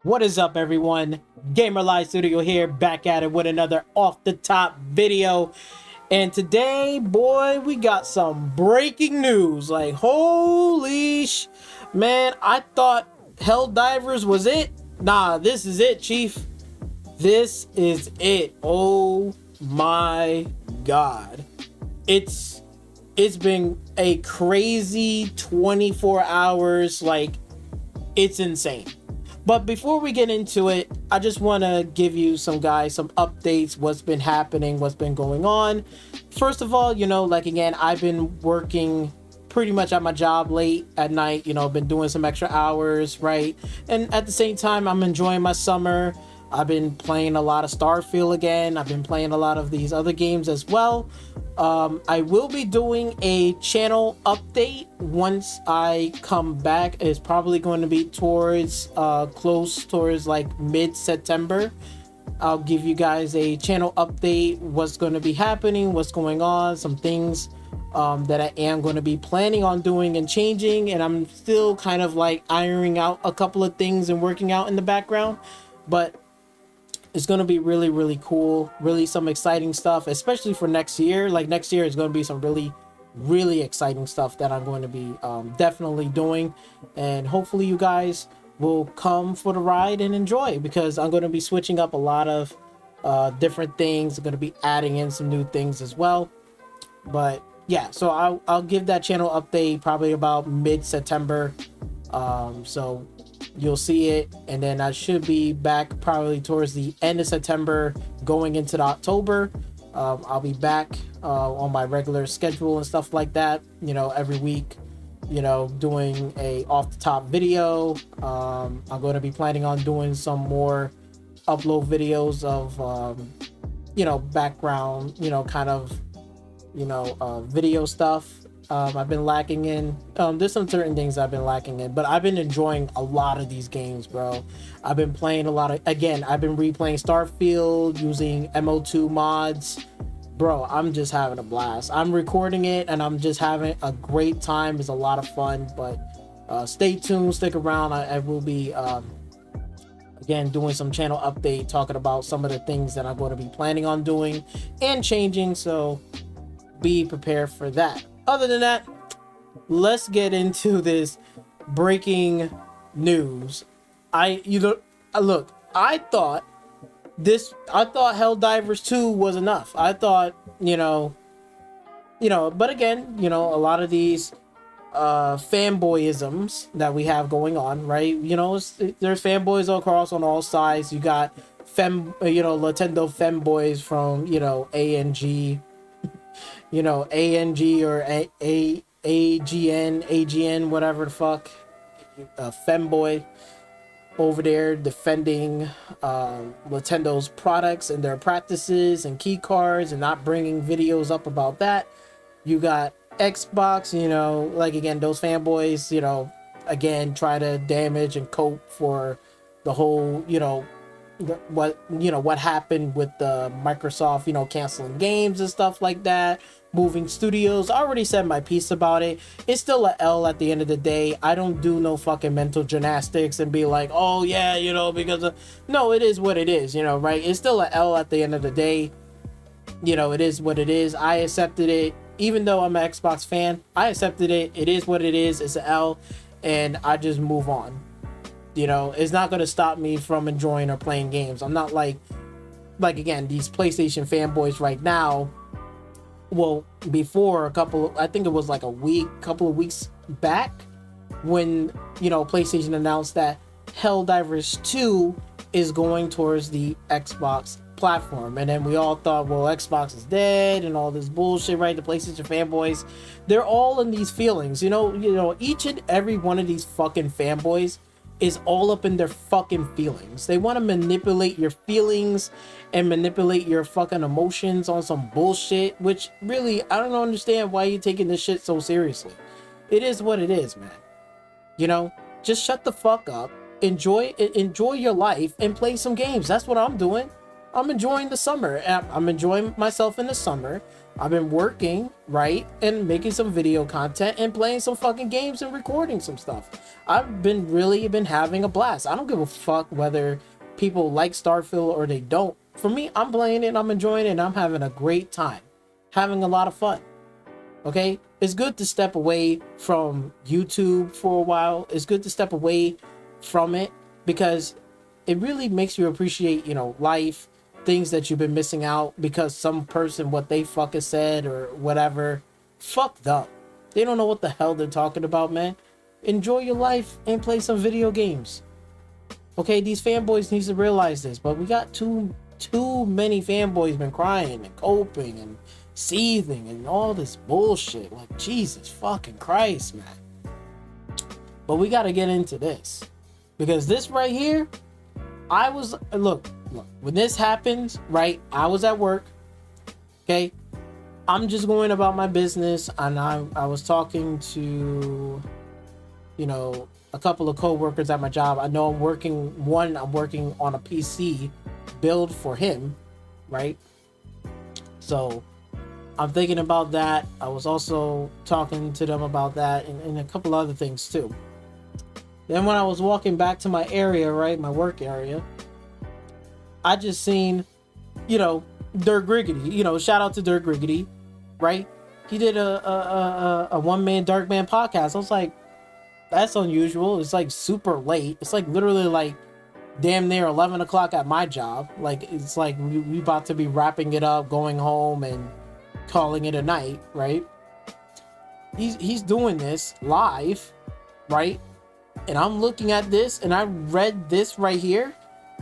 What is up, everyone? Gamer Live Studio here, back at it with another off the top video. And today, boy, we got some breaking news. Like, holy man, I thought Helldivers was it. Nah, this is it, Chief. This is it. Oh my god. It's it's been a crazy 24 hours. Like, it's insane. But before we get into it, I just want to give you some updates, what's been happening, what's been going on. First of all, like, again, I've been working pretty much at my job late at night, been doing some extra hours, right? And at the same time, I'm enjoying my summer. I've been playing a lot of Starfield again. I've been playing a lot of these other games as well. I will be doing a channel update once I come back. It's probably going to be towards close towards like mid-September. I'll give you guys a channel update, what's going to be happening, what's going on, some things that I am going to be planning on doing and changing, and I'm still kind of like ironing out a couple of things and working out in the background. But it's going to be really, really cool. Really some exciting stuff, especially for next year. Like, next year is going to be some really, really exciting stuff that I'm going to be definitely doing. And hopefully you guys will come for the ride and enjoy, because I'm going to be switching up a lot of different things. I'm going to be adding in some new things as well. But yeah, so I'll give that channel update probably about mid-September. So you'll see it, and then I should be back probably towards the end of September going into the October. I'll be back on my regular schedule and stuff like that, every week, doing a off the top video. I'm going to be planning on doing some more upload videos of background, kind of video stuff. I've been lacking in. There's some certain things I've been lacking in, but I've been enjoying a lot of these games, bro. I've been playing a lot of, again, I've been replaying Starfield using MO2 mods. Bro, I'm just having a blast. I'm recording it and I'm just having a great time. It's a lot of fun, but stay tuned, stick around. I will be, again, doing some channel update, talking about some of the things that I'm going to be planning on doing and changing, so be prepared for that. Other than that, let's get into this breaking news. Look, I thought Helldivers 2 was enough. I thought, but again, a lot of these fanboyisms that we have going on, right? There's fanboys across on all sides. You got Nintendo fanboys from, ANG, ANG or AGN, whatever the fuck, femboy over there defending Nintendo's products and their practices and key cards and not bringing videos up about that. You got Xbox, like, again, those fanboys, again, try to damage and cope for the whole, what happened with the Microsoft, canceling games and stuff like that, moving studios. I already said my piece about it. It's still a L at the end of the day. I don't do no fucking mental gymnastics and be like, oh yeah, because no, it is what it is, right? It's still a L at the end of the day. It is what it is. I accepted it, even though I'm an Xbox fan. I accepted it. It is what it is. It's an L, and I just move on. It's not going to stop me from enjoying or playing games. I'm not like again, these PlayStation fanboys right now. Well, before I think it was like couple of weeks back, when, PlayStation announced that Helldivers 2 is going towards the Xbox platform. And then we all thought, well, Xbox is dead and all this bullshit, right? The PlayStation fanboys, they're all in these feelings, each and every one of these fucking fanboys is all up in their fucking feelings. They want to manipulate your feelings and manipulate your fucking emotions on some bullshit, which really, I don't understand why you're taking this shit so seriously. It is what it is, man. Just shut the fuck up, enjoy your life, and play some games. That's what I'm doing. I'm enjoying the summer. I'm enjoying myself in the summer. I've been working, right, and making some video content and playing some fucking games and recording some stuff. I've been really been having a blast. I don't give a fuck whether people like Starfield or they don't. For me, I'm playing it, I'm enjoying it, and I'm having a great time. Having a lot of fun. Okay? It's good to step away from YouTube for a while. It's good to step away from it because it really makes you appreciate, you know, life, things that you've been missing out because some person, what they fucking said or whatever. Fuck them. They don't know what the hell they're talking about, man. Enjoy your life and play some video games. Okay, these fanboys need to realize this, but we got too many fanboys been crying and coping and seething and all this bullshit. Like, Jesus fucking Christ, man. But we got to get into this because this right here, look, when this happens, right, I was at work, okay, I'm just going about my business, and I was talking to, you know, a couple of co-workers at my job. I know I'm working on a PC build for him, right? So I'm thinking about that. I was also talking to them about that and a couple other things too. Then when I was walking back to my area, right, my work area, I just seen, you know, Dirk Griggity. You know, shout out to Dirk Griggity, right? He did a one-man Dark Man podcast. I was like, that's unusual. It's like super late. It's like literally like damn near 11 o'clock at my job. Like, it's like we about to be wrapping it up, going home and calling it a night, right? He's doing this live, right? And I'm looking at this and I read this right here.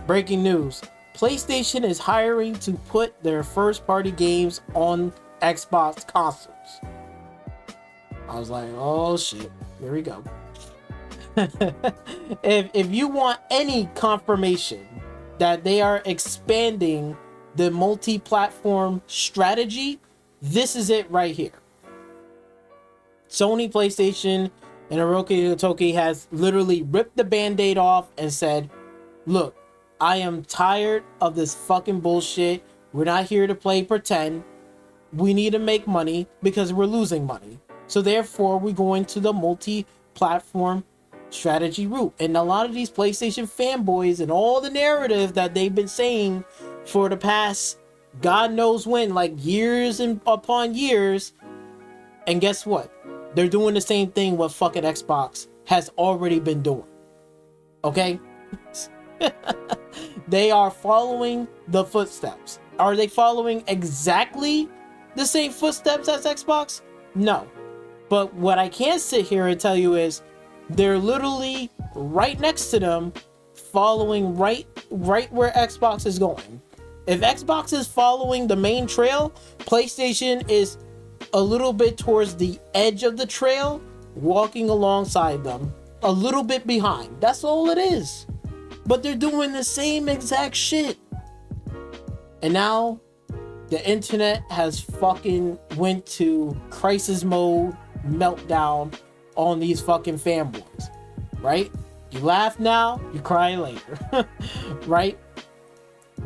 Breaking news. PlayStation is hiring to put their first party games on Xbox consoles. I was like, oh shit, here we go. if you want any confirmation that they are expanding the multi-platform strategy, this is it right here. Sony, PlayStation, and Hiroki Totoki has literally ripped the band-aid off and said, look, I am tired of this fucking bullshit. We're not here to play pretend. We need to make money because we're losing money. So therefore, we're going to the multi-platform strategy route. And a lot of these PlayStation fanboys and all the narrative that they've been saying for the past God knows when, like years and upon years. And guess what? They're doing the same thing what fucking Xbox has already been doing. Okay? They are following the footsteps. Are they following exactly the same footsteps as Xbox? No. But what I can sit here and tell you is they're literally right next to them, following right where Xbox is going. If Xbox is following the main trail, PlayStation is a little bit towards the edge of the trail, walking alongside them, a little bit behind. That's all it is. But they're doing the same exact shit. And now the internet has fucking went to crisis mode, meltdown on these fucking fanboys, right? You laugh now, you cry later, right?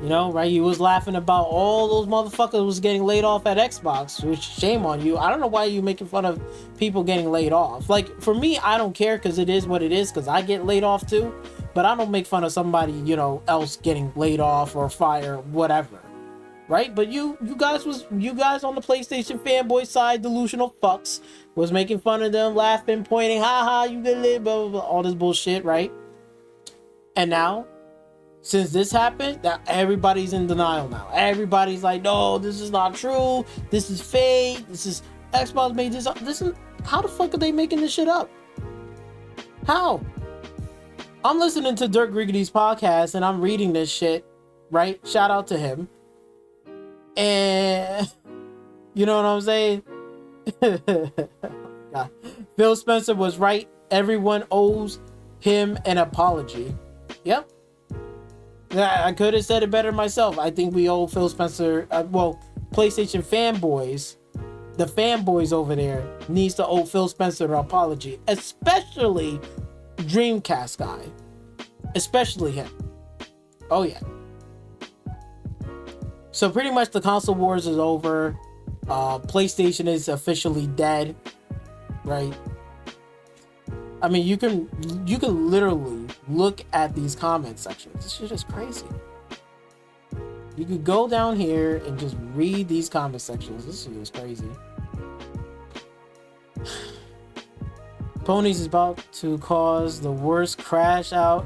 You know, right? You was laughing about all those motherfuckers was getting laid off at Xbox, which shame on you. I don't know why you making fun of people getting laid off. Like, for me, I don't care because it is what it is because I get laid off too. But I don't make fun of somebody, you know, else getting laid off or fired, whatever. Right? But you guys on the PlayStation fanboy side, delusional fucks, was making fun of them, laughing, pointing, haha, you get laid, blah, blah, blah, all this bullshit, right? And now, since this happened, that everybody's in denial now. Everybody's like, no, this is not true. This is fake. This is Xbox made this up. How the fuck are they making this shit up? How? I'm listening to Dirk Griggity's podcast and I'm reading this shit, right? Shout out to him. And you know what I'm saying? God. Phil Spencer was right. Everyone owes him an apology. Yep. I could have said it better myself. I think we owe Phil Spencer, PlayStation fanboys, the fanboys over there needs to owe Phil Spencer an apology, especially Dreamcast guy, especially him. Oh yeah. So pretty much the console wars is over. PlayStation is officially dead, right? I mean, you can literally look at these comment sections. This shit is crazy. You could go down here and just read these comment sections. This shit is crazy. Ponies is about to cause the worst crash out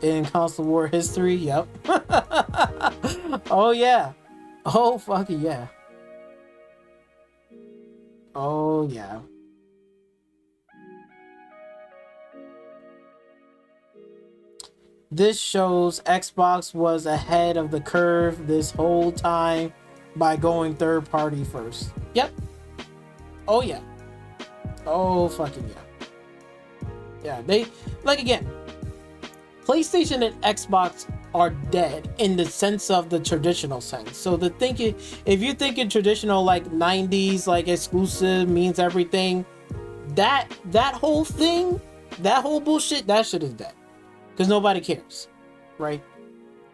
in console war history. Yep. Oh yeah. Oh fucking yeah. Oh yeah. This shows Xbox was ahead of the curve this whole time by going third party first. Yep. Oh yeah. Oh fucking yeah. Yeah, they, like, again, PlayStation and Xbox are dead in the sense of the traditional sense. So the thinking, if you're thinking traditional, like 90s, like exclusive means everything, that whole thing, that whole bullshit, that shit is dead. Because nobody cares, right?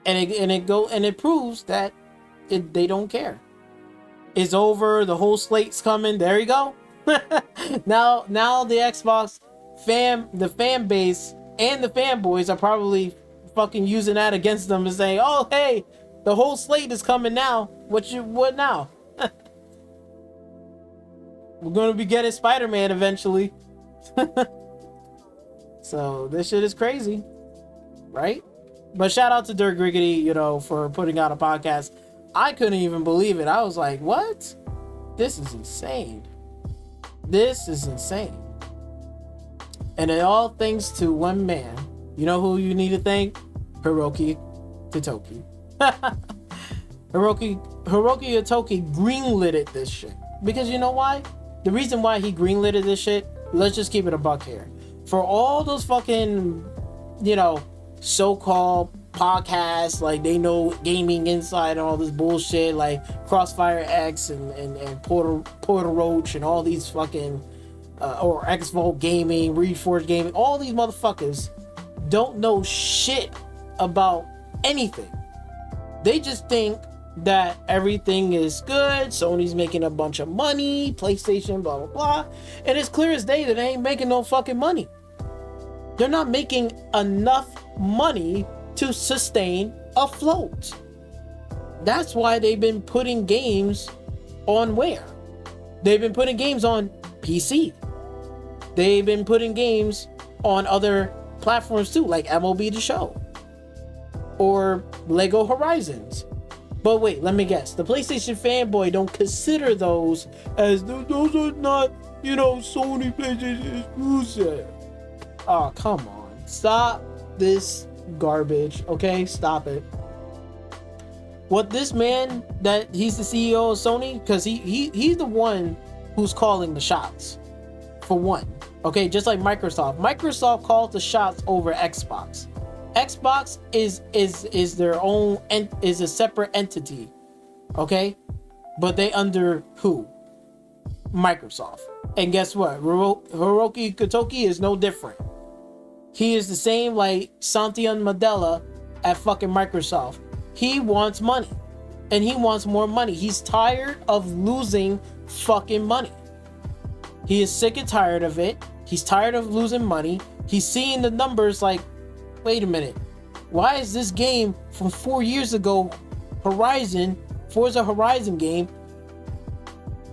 And it proves that they don't care. It's over. The whole slate's coming. There you go. now the Xbox the fan base and the fanboys are probably fucking using that against them and saying, "Oh hey, the whole slate is coming now. What now?" We're gonna be getting Spider-Man eventually. So this shit is crazy, right? But shout out to Dirk Griggity, you know, for putting out a podcast. I couldn't even believe it. I was like, what? This is insane. This is insane. And it all thanks to one man. You know who you need to thank? Hiroki Totoki. Hiroki Totoki greenlit this shit. Because you know why? The reason why he greenlit this shit, let's just keep it a buck here. For all those fucking, you know, so-called podcasts, like they know gaming inside and all this bullshit, like Crossfire X and Porter Roach and all these fucking or X-Volt Gaming, Reforged Gaming, all these motherfuckers don't know shit about anything. They just think that everything is good, Sony's making a bunch of money, PlayStation, blah, blah, blah. And it's clear as day that they ain't making no fucking money. They're not making enough money to sustain afloat. That's why they've been putting games on where? They've been putting games on PC. They've been putting games on other platforms too, like MLB The Show or Lego Horizons. But wait, let me guess. The PlayStation fanboy don't consider those as those are not, you know, Sony PlayStation exclusive. Oh, come on. Stop this garbage, okay? Stop it. What this man, that he's the CEO of Sony, because he's the one who's calling the shots, for one. Okay, just like Microsoft. Microsoft calls the shots over Xbox. Xbox is their own is a separate entity, okay? But they under who? Microsoft. And guess what? Hiroki Totoki is no different. He is the same like Satya Nadella at fucking Microsoft. He wants money, and he wants more money. He's tired of losing fucking money. He is sick and tired of it. He's tired of losing money. He's seeing the numbers like, wait a minute, why is this game from 4 years ago, Forza Horizon game,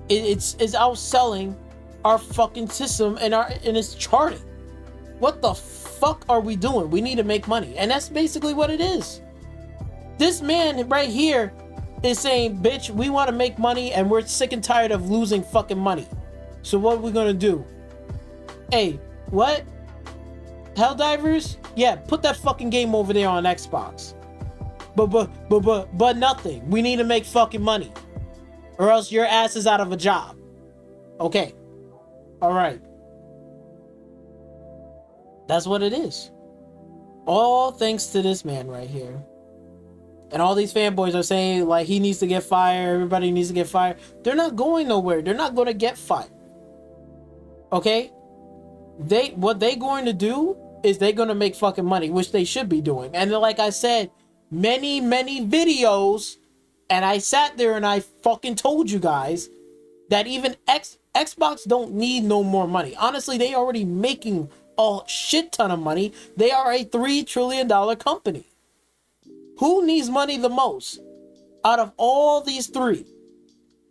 it's outselling our fucking system and it's charting. What the fuck are we doing? We need to make money. And that's basically what it is. This man right here is saying, bitch, we want to make money and we're sick and tired of losing fucking money. So what are we gonna do? Hey, what? Helldivers? Yeah, put that fucking game over there on Xbox. But nothing. We need to make fucking money, or else your ass is out of a job. Okay. All right. That's what it is. All thanks to this man right here. And all these fanboys are saying like he needs to get fired. Everybody needs to get fired. They're not going nowhere. They're not going to get fired. Okay? What they going to do is they're going to make fucking money, which they should be doing. And like I said, many videos And I sat there and I fucking told you guys that even Xbox don't need no more money. Honestly, they already making a shit ton of money. They are a $3 trillion company. Who needs money the most out of all these three?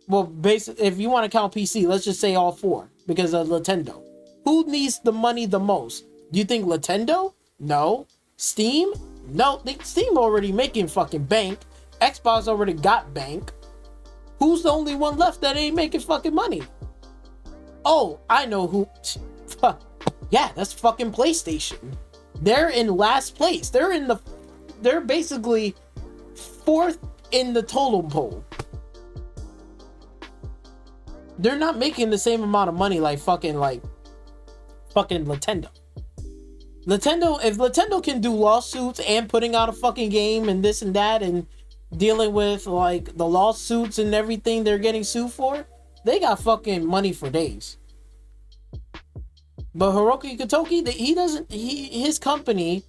Well, basically, if you want to count PC, let's just say all four because of Nintendo. Who needs the money the most? Do you think Nintendo? No. Steam? No. Steam already making fucking bank. Xbox already got bank. Who's the only one left that ain't making fucking money? Oh, I know who. Yeah, that's fucking PlayStation. They're in last place. They're basically fourth in the totem pole. They're not making the same amount of money like fucking Nintendo. If Nintendo can do lawsuits and putting out a fucking game and this and that and dealing with like the lawsuits and everything they're getting sued for, they got fucking money for days. But Hiroki Totoki, his company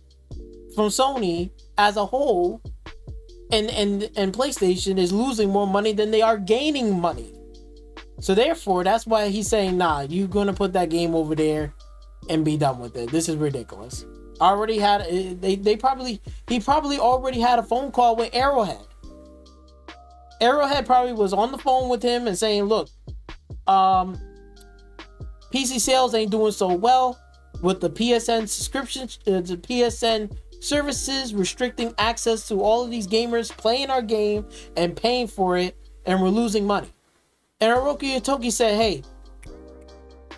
from Sony as a whole and PlayStation is losing more money than they are gaining money. So therefore, that's why he's saying, nah, you're gonna put that game over there and be done with it. This is ridiculous. He probably already had a phone call with Arrowhead. Arrowhead probably was on the phone with him and saying, look, PC sales ain't doing so well with the PSN subscription, the PSN services restricting access to all of these gamers playing our game and paying for it, and we're losing money. And Hiroki Totoki said, hey,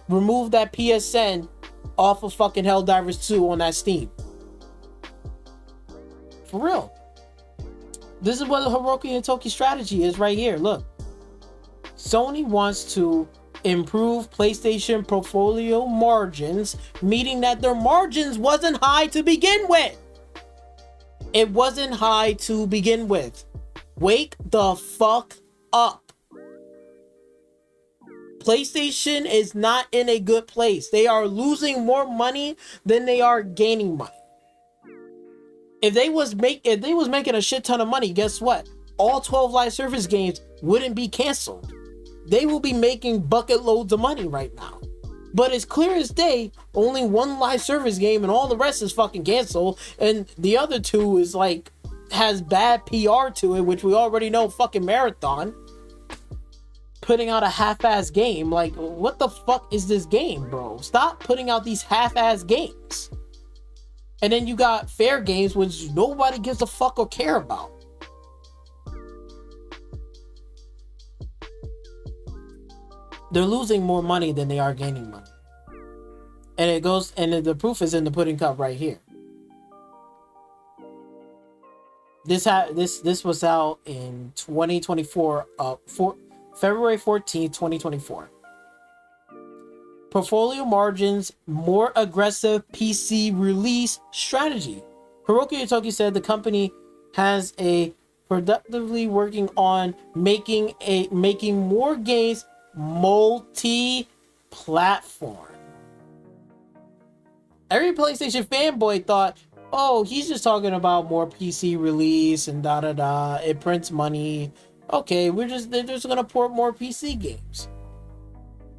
remove that PSN off of fucking Helldivers 2 on that Steam. For real. This is what the Hiroki Totoki strategy is right here. Look. Sony wants to improve PlayStation portfolio margins, meaning that their margins wasn't high to begin with. It wasn't high to begin with. Wake the fuck up. PlayStation is not in a good place. They are losing more money than they are gaining money. If they was making a shit ton of money, guess what? All 12 live service games wouldn't be canceled. They will be making bucket loads of money right now. But it's clear as day, only one live service game and all the rest is fucking canceled, and the other two is like has bad PR to it, which we already know. Fucking Marathon putting out a half-ass game. Like, what the fuck is this game, bro? Stop putting out these half-ass games. And then you got fair games, which nobody gives a fuck or care about. They're losing more money than they are gaining money. And it goes, and the proof is in the pudding cup right here. This was out in 2024, February 14th, 2024. Portfolio margins, more aggressive PC release strategy. Hiroki Totoki said the company has a productively working on making more games multi-platform. Every PlayStation fanboy thought, oh, he's just talking about more PC release and da-da-da. It prints money. Okay, they're just gonna port more PC games.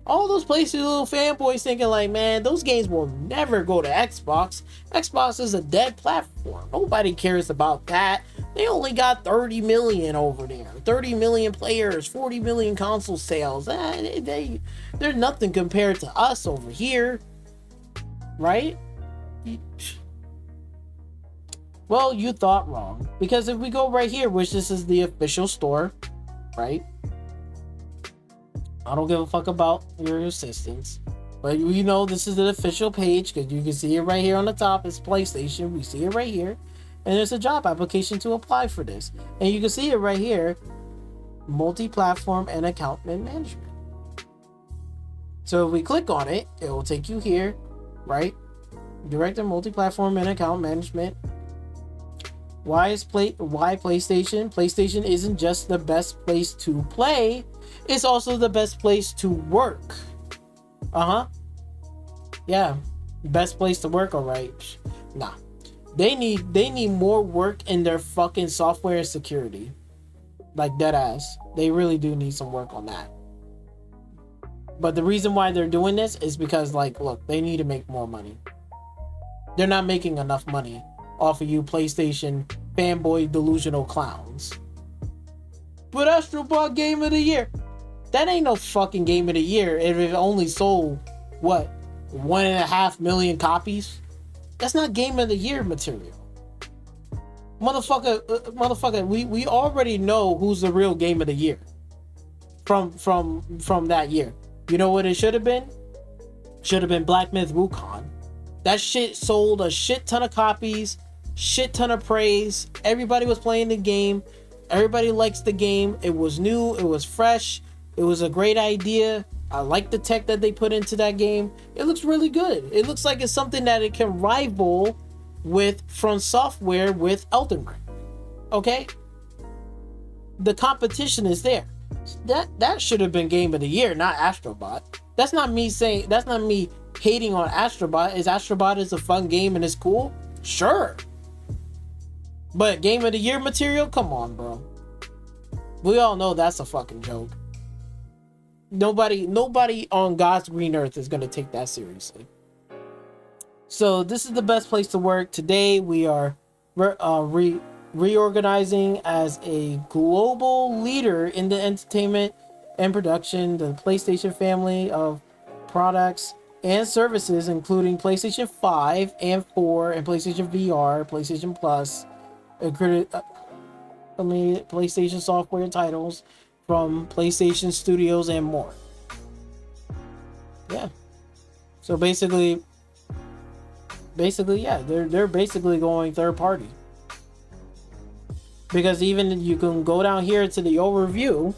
All those PlayStation little fanboys thinking like, man, those games will never go to Xbox. Xbox is a dead platform. Nobody cares about that. They only got 30 million over there. 30 million players, 40 million console sales. They're nothing compared to us over here. Right? Well, you thought wrong. Because if we go right here, which this is the official store, right? I don't give a fuck about your assistants. But you know this is the official page because you can see it right here on the top. It's PlayStation. We see it right here. And there's a job application to apply for this. And you can see it right here. Multi-platform and account management. So if we click on it, it will take you here, right? Director multi-platform and account management. Why PlayStation? PlayStation isn't just the best place to play, it's also the best place to work. Yeah, best place to work, alright. Nah. They need more work in their fucking software and security. Like dead ass. They really do need some work on that. But the reason why they're doing this is because, like, look, they need to make more money. They're not making enough money off of you PlayStation fanboy delusional clowns. But Astro Bot Game of the Year. That ain't no fucking Game of the Year if it only sold, what, 1.5 million copies? That's not Game of the Year material. Motherfucker, we already know who's the real Game of the Year from that year. You know what it should have been? Should have been Black Myth Wukong. That shit sold a shit ton of copies, shit ton of praise. Everybody was playing the game. Everybody likes the game. It was new. It was fresh. It was a great idea. I like the tech that they put into that game. It looks really good. It looks like it's something that it can rival with From Software with Elden Ring. Okay? The competition is there. That should have been Game of the Year, not Astrobot. That's not me hating on Astrobot. Astrobot is a fun game and it's cool? Sure. But Game of the Year material? Come on, bro. We all know that's a fucking joke. Nobody on God's green earth is gonna take that seriously. So this is the best place to work. Today we are reorganizing as a global leader in the entertainment and production, the PlayStation family of products and services, including PlayStation 5 and 4 and PlayStation VR, PlayStation Plus, PlayStation software titles from PlayStation Studios and more. Yeah. So basically, yeah, they're basically going third party. Because even you can go down here to the overview,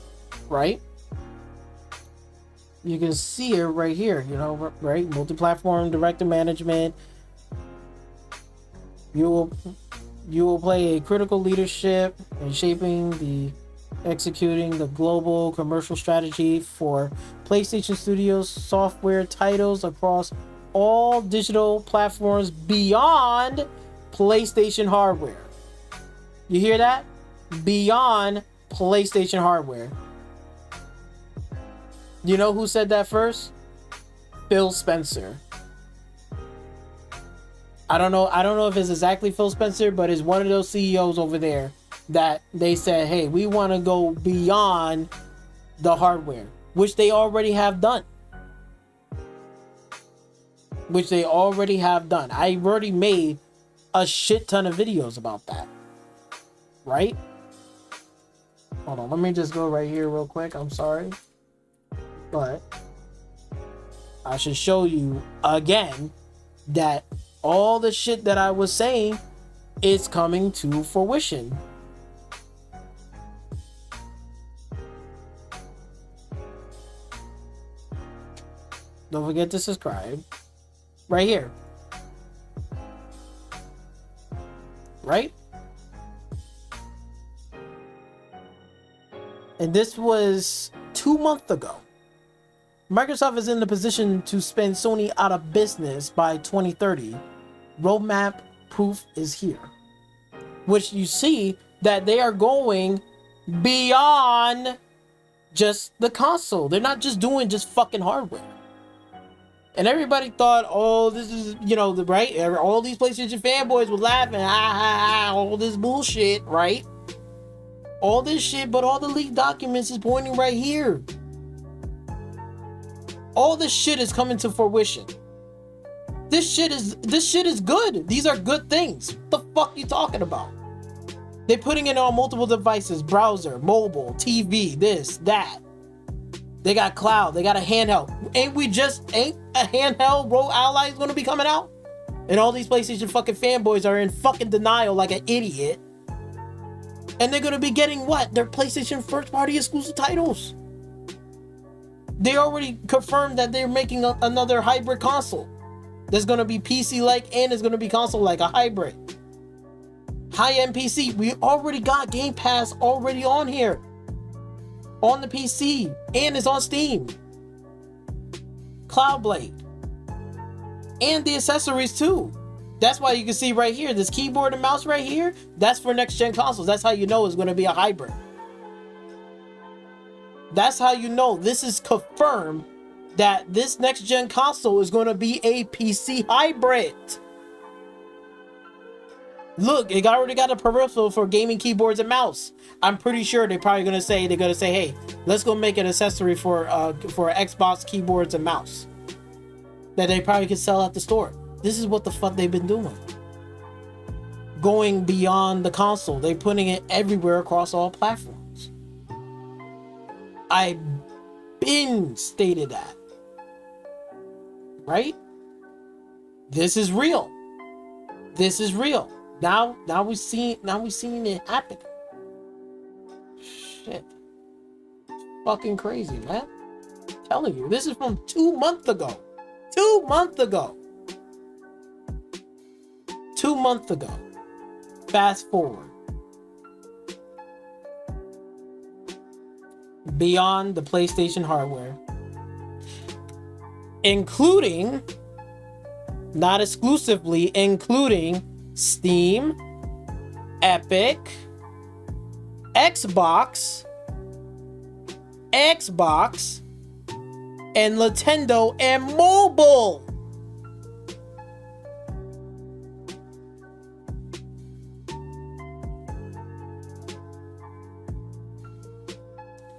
right? You can see it right here, you know, right? Multiplatform director management. You will play a critical leadership in executing the global commercial strategy for PlayStation Studios software titles across all digital platforms beyond PlayStation hardware. You hear that? Beyond PlayStation hardware. You know who said that first? Phil Spencer. I don't know if it's exactly Phil Spencer, but it's one of those CEOs over there that they said, hey, we want to go beyond the hardware, which they already have done. I've already made a shit ton of videos about that. Right? Hold on, let me just go right here real quick. I'm sorry. But I should show you again that all the shit that I was saying is coming to fruition. Don't forget to subscribe. Right here. Right? And this was 2 months ago. Microsoft is in the position to spin Sony out of business by 2030. Roadmap proof is here. Which you see that they are going beyond just the console. They're not just doing just fucking hardware. And everybody thought, oh, this is, you know, right? All these PlayStation fanboys were laughing, all this bullshit, right? All this shit, but all the leaked documents is pointing right here. All this shit is coming to fruition. This shit is good. These are good things. What the fuck you talking about? They're putting it on multiple devices, browser, mobile, TV, this, that. They got cloud, they got a handheld. Ain't a handheld Rogue Ally is gonna be coming out? And all these PlayStation fucking fanboys are in fucking denial like an idiot. And they're gonna be getting what? Their PlayStation first party exclusive titles. They already confirmed that they're making another hybrid console. There's gonna be PC-like and it's gonna be console-like, a hybrid. High-end PC. We already got Game Pass already on here. On the PC. And it's on Steam. Cloudblade. And the accessories too. That's why you can see right here, this keyboard and mouse right here, that's for next gen consoles. That's how you know it's going to be a hybrid. That's how you know this is confirmed that this next gen console is going to be a PC hybrid. Look, it already got a peripheral for gaming keyboards and mouse. I'm pretty sure they're probably gonna say, hey, let's go make an accessory for Xbox keyboards and mouse that they probably could sell at the store. This is what the fuck they've been doing. Going beyond the console, they're putting it everywhere across all platforms. I've been stated that, right? This is real. This is real. Now we've seen it happen. Shit. Fucking crazy, man. I'm telling you, this is from 2 months ago. 2 months ago. 2 months ago. Fast forward. Beyond the PlayStation hardware, including, not exclusively, including Steam, Epic, Xbox, and Nintendo, and mobile.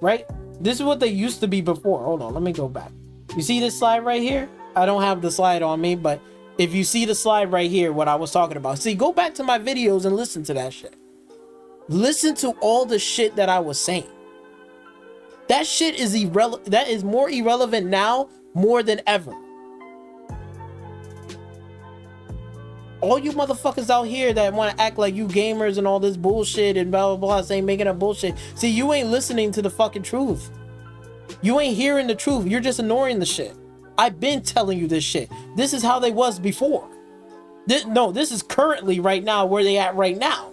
Right? This is what they used to be before. Hold on, let me go back. You see this slide right here? I don't have the slide on me, but if you see the slide right here, what I was talking about. See, go back to my videos and listen to that shit. Listen to all the shit that I was saying. That shit is irrelevant. That is more irrelevant now more than ever. All you motherfuckers out here that want to act like you gamers and all this bullshit and blah, blah, blah, saying making up bullshit. See, you ain't listening to the fucking truth. You ain't hearing the truth. You're just ignoring the shit. I've been telling you this shit. This is how they was before. This is currently right now where they at right now.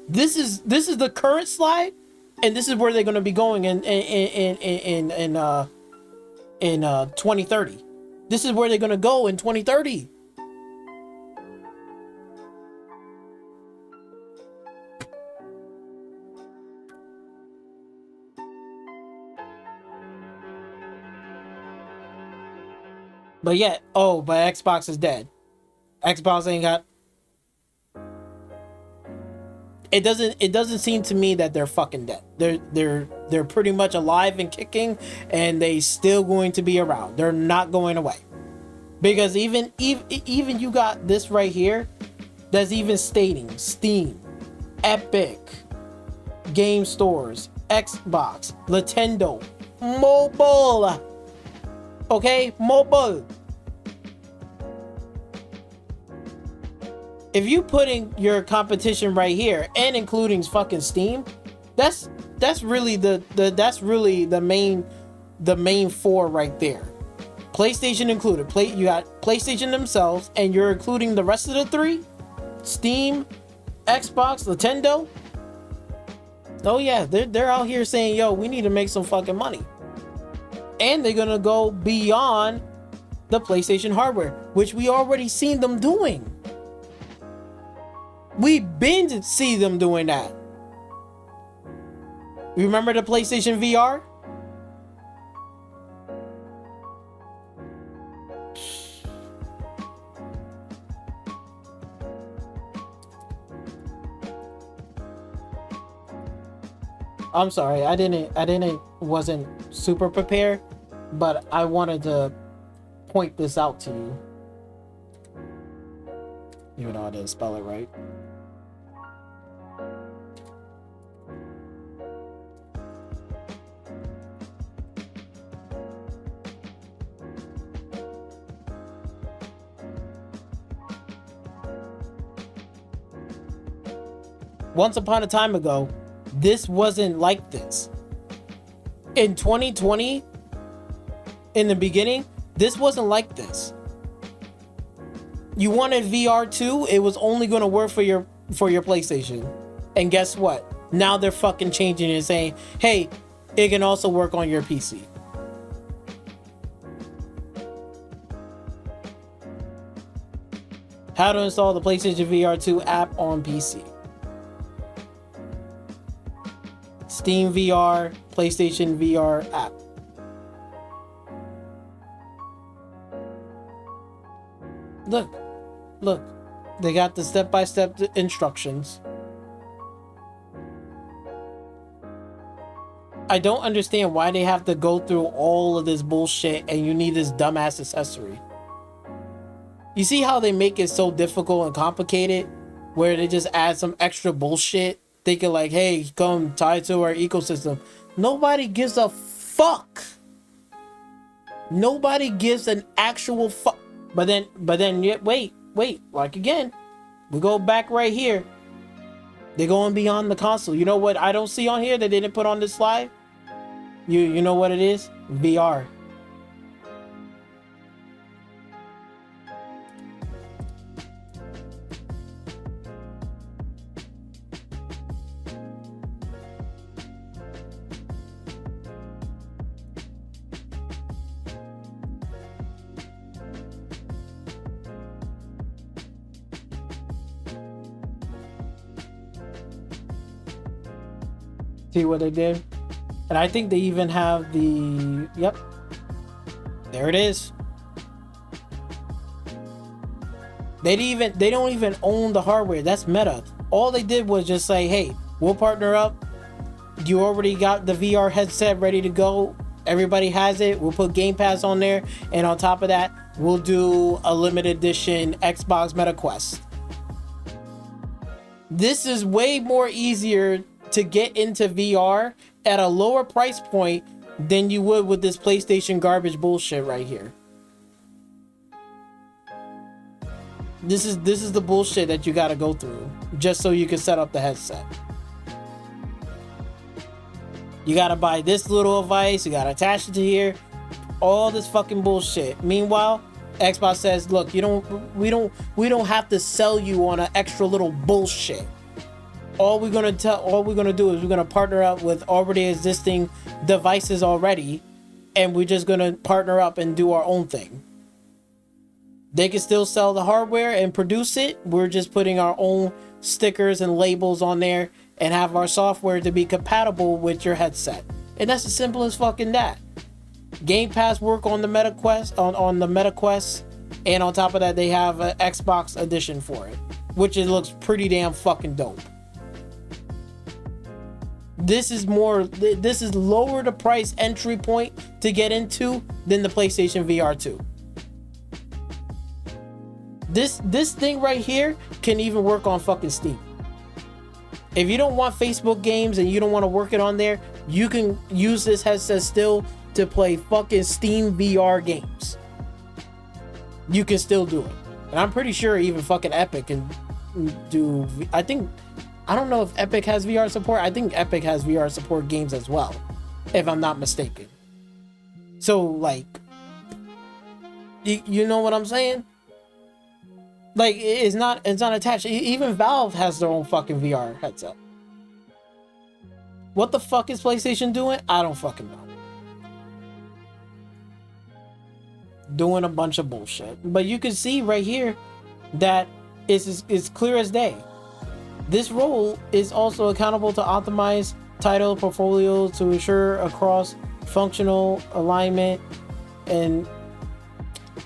This is the current slide, and this is where they're going to be going in 2030. This is where they're going to go in 2030. But yet, but Xbox is dead. Xbox ain't got. It doesn't seem to me that they're fucking dead. They're pretty much alive and kicking, and they still going to be around. They're not going away. Because even you got this right here, that's even stating Steam, Epic, game stores, Xbox, Nintendo, mobile. Okay, mobile. If you putting your competition right here and including fucking Steam, that's really the main four right there. PlayStation included. You got PlayStation themselves, and you're including the rest of the three: Steam, Xbox, Nintendo. Oh yeah, they're out here saying, yo, we need to make some fucking money. And they're gonna go beyond the PlayStation hardware, which we already seen them doing. We've been to see them doing that. Remember the PlayStation VR? I'm sorry, wasn't super prepared, but I wanted to point this out to you. Even though I didn't spell it right. Once upon a time ago, this wasn't like this. In 2020, in the beginning, this wasn't like this. You wanted VR 2, it was only going to work for your PlayStation. And guess what? Now they're fucking changing it and saying, hey, it can also work on your PC. How to install the PlayStation VR 2 app on PC. Steam VR, PlayStation VR app. Look, they got the step-by-step instructions. I don't understand why they have to go through all of this bullshit and you need this dumbass accessory. You see how they make it so difficult and complicated, where they just add some extra bullshit, thinking like, hey, come tie to our ecosystem. Nobody gives a fuck. Nobody gives an actual fuck. But then, wait, like again, we go back right here. They're going beyond the console. You know what I don't see on here that they didn't put on this slide? You know what it is? VR. See what they did? And I think they even have the, yep, there it is. They don't even own the hardware. That's Meta. All they did was just say, hey, we'll partner up. You already got the VR headset ready to go. Everybody has it. We'll put Game Pass on there. And on top of that, we'll do a limited edition Xbox Meta Quest. This is way more easier to get into VR at a lower price point than you would with this PlayStation garbage bullshit right here. This is the bullshit that you got to go through just so you can set up the headset. You got to buy this little device, you got to attach it to here, all this fucking bullshit. Meanwhile, Xbox says, look, we don't have to sell you on an extra little bullshit. All we're gonna do is we're gonna partner up with already existing devices already, and we're just gonna partner up and do our own thing. They can still sell the hardware and produce it. We're just putting our own stickers and labels on there and have our software to be compatible with your headset. And that's as simple as fucking that. Game Pass work on the Meta Quest, on the Meta Quest, and on top of that, they have an Xbox edition for it, which it looks pretty damn fucking dope. This is lower the price entry point to get into than the PlayStation VR 2. This thing right here can even work on fucking Steam. If you don't want Facebook games and you don't want to work it on there, you can use this headset still to play fucking Steam VR games. You can still do it. And I'm pretty sure even fucking Epic can do, I don't know if Epic has VR support. I think Epic has VR support games as well, if I'm not mistaken. So, like, you know what I'm saying? Like, it's not attached. Even Valve has their own fucking VR headset. What the fuck is PlayStation doing? I don't fucking know. Doing a bunch of bullshit. But you can see right here that it's clear as day. This role is also accountable to optimize title portfolio to ensure a cross-functional alignment and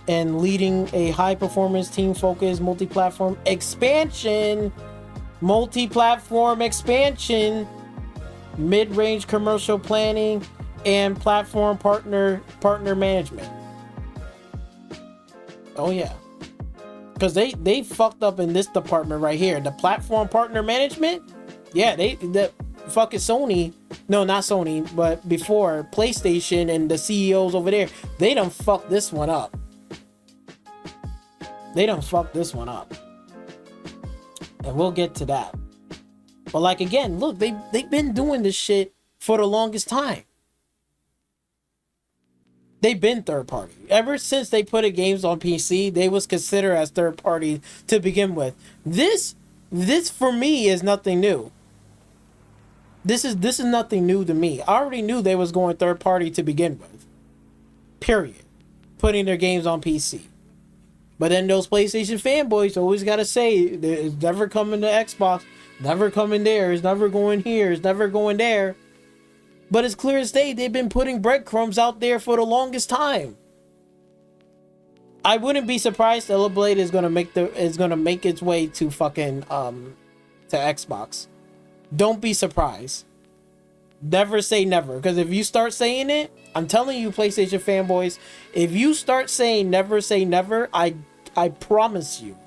leading a high-performance team-focused multi-platform expansion, mid-range commercial planning, and platform partner management. Oh yeah. Because they fucked up in this department right here. The platform partner management. Yeah, the fucking Sony. No, not Sony, but before PlayStation and the CEOs over there, they done fucked this one up. And we'll get to that. But like again, look, they've been doing this shit for the longest time. They've been third party. Ever since they put games on PC, they was considered as third party to begin with. This for me is nothing new. This is nothing new to me. I already knew they was going third party to begin with. Period. Putting their games on PC. But then those PlayStation fanboys always gotta say it's never coming to Xbox, never coming there, it's never going here, it's never going there. But it's clear as day, they've been putting breadcrumbs out there for the longest time. I wouldn't be surprised Blade is gonna make its way to fucking to Xbox. Don't be surprised. Never say never, because if you start saying it, I'm telling you, PlayStation fanboys, if you start saying never say never, I promise you,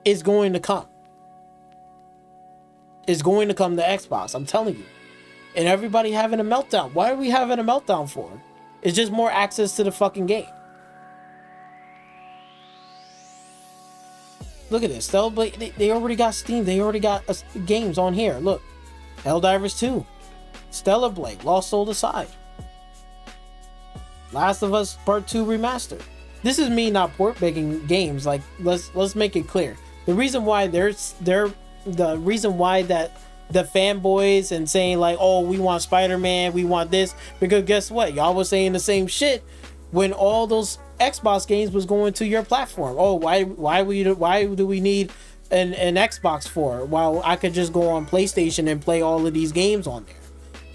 it's going to come. It's going to come to Xbox. I'm telling you. And everybody having a meltdown. Why are we having a meltdown for? It's just more access to the fucking game. Look at this. They already got Steam. They already got games on here. Look. Helldivers 2. Stellar Blade. Lost Soul Aside. Last of Us Part 2 Remastered. This is me not port making games. Like, let's make it clear. The reason why the fanboys and saying like, oh, we want Spider-Man, we want this, because guess what? Y'all was saying the same shit when all those Xbox games was going to your platform. Oh, why do we need an Xbox for? While I could just go on PlayStation and play all of these games on there.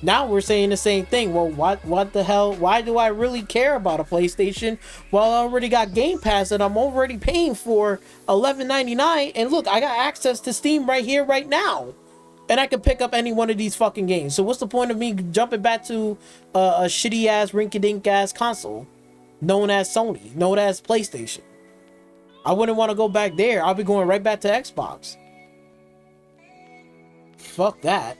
Now we're saying the same thing. Well, what the hell? Why do I really care about a PlayStation? Well, I already got Game Pass and I'm already paying for $11.99. And look, I got access to Steam right here, right now. And I can pick up any one of these fucking games. So what's the point of me jumping back to a shitty ass, rinky-dink ass console known as Sony, known as PlayStation? I wouldn't want to go back there. I'll be going right back to Xbox. Fuck that.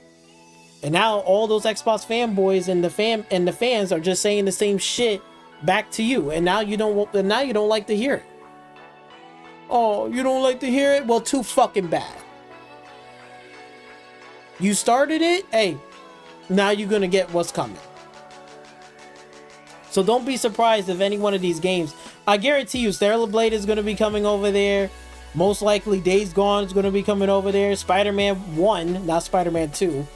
And now all those Xbox fanboys and the fans are just saying the same shit back to you. And now you don't like to hear it. Oh, you don't like to hear it? Well, too fucking bad. You started it, hey, now you're gonna get what's coming. So don't be surprised if any one of these games, I guarantee you, Stellar Blade is gonna be coming over there. Most likely Days Gone is gonna be coming over there. Spider-Man 1, not Spider-Man 2.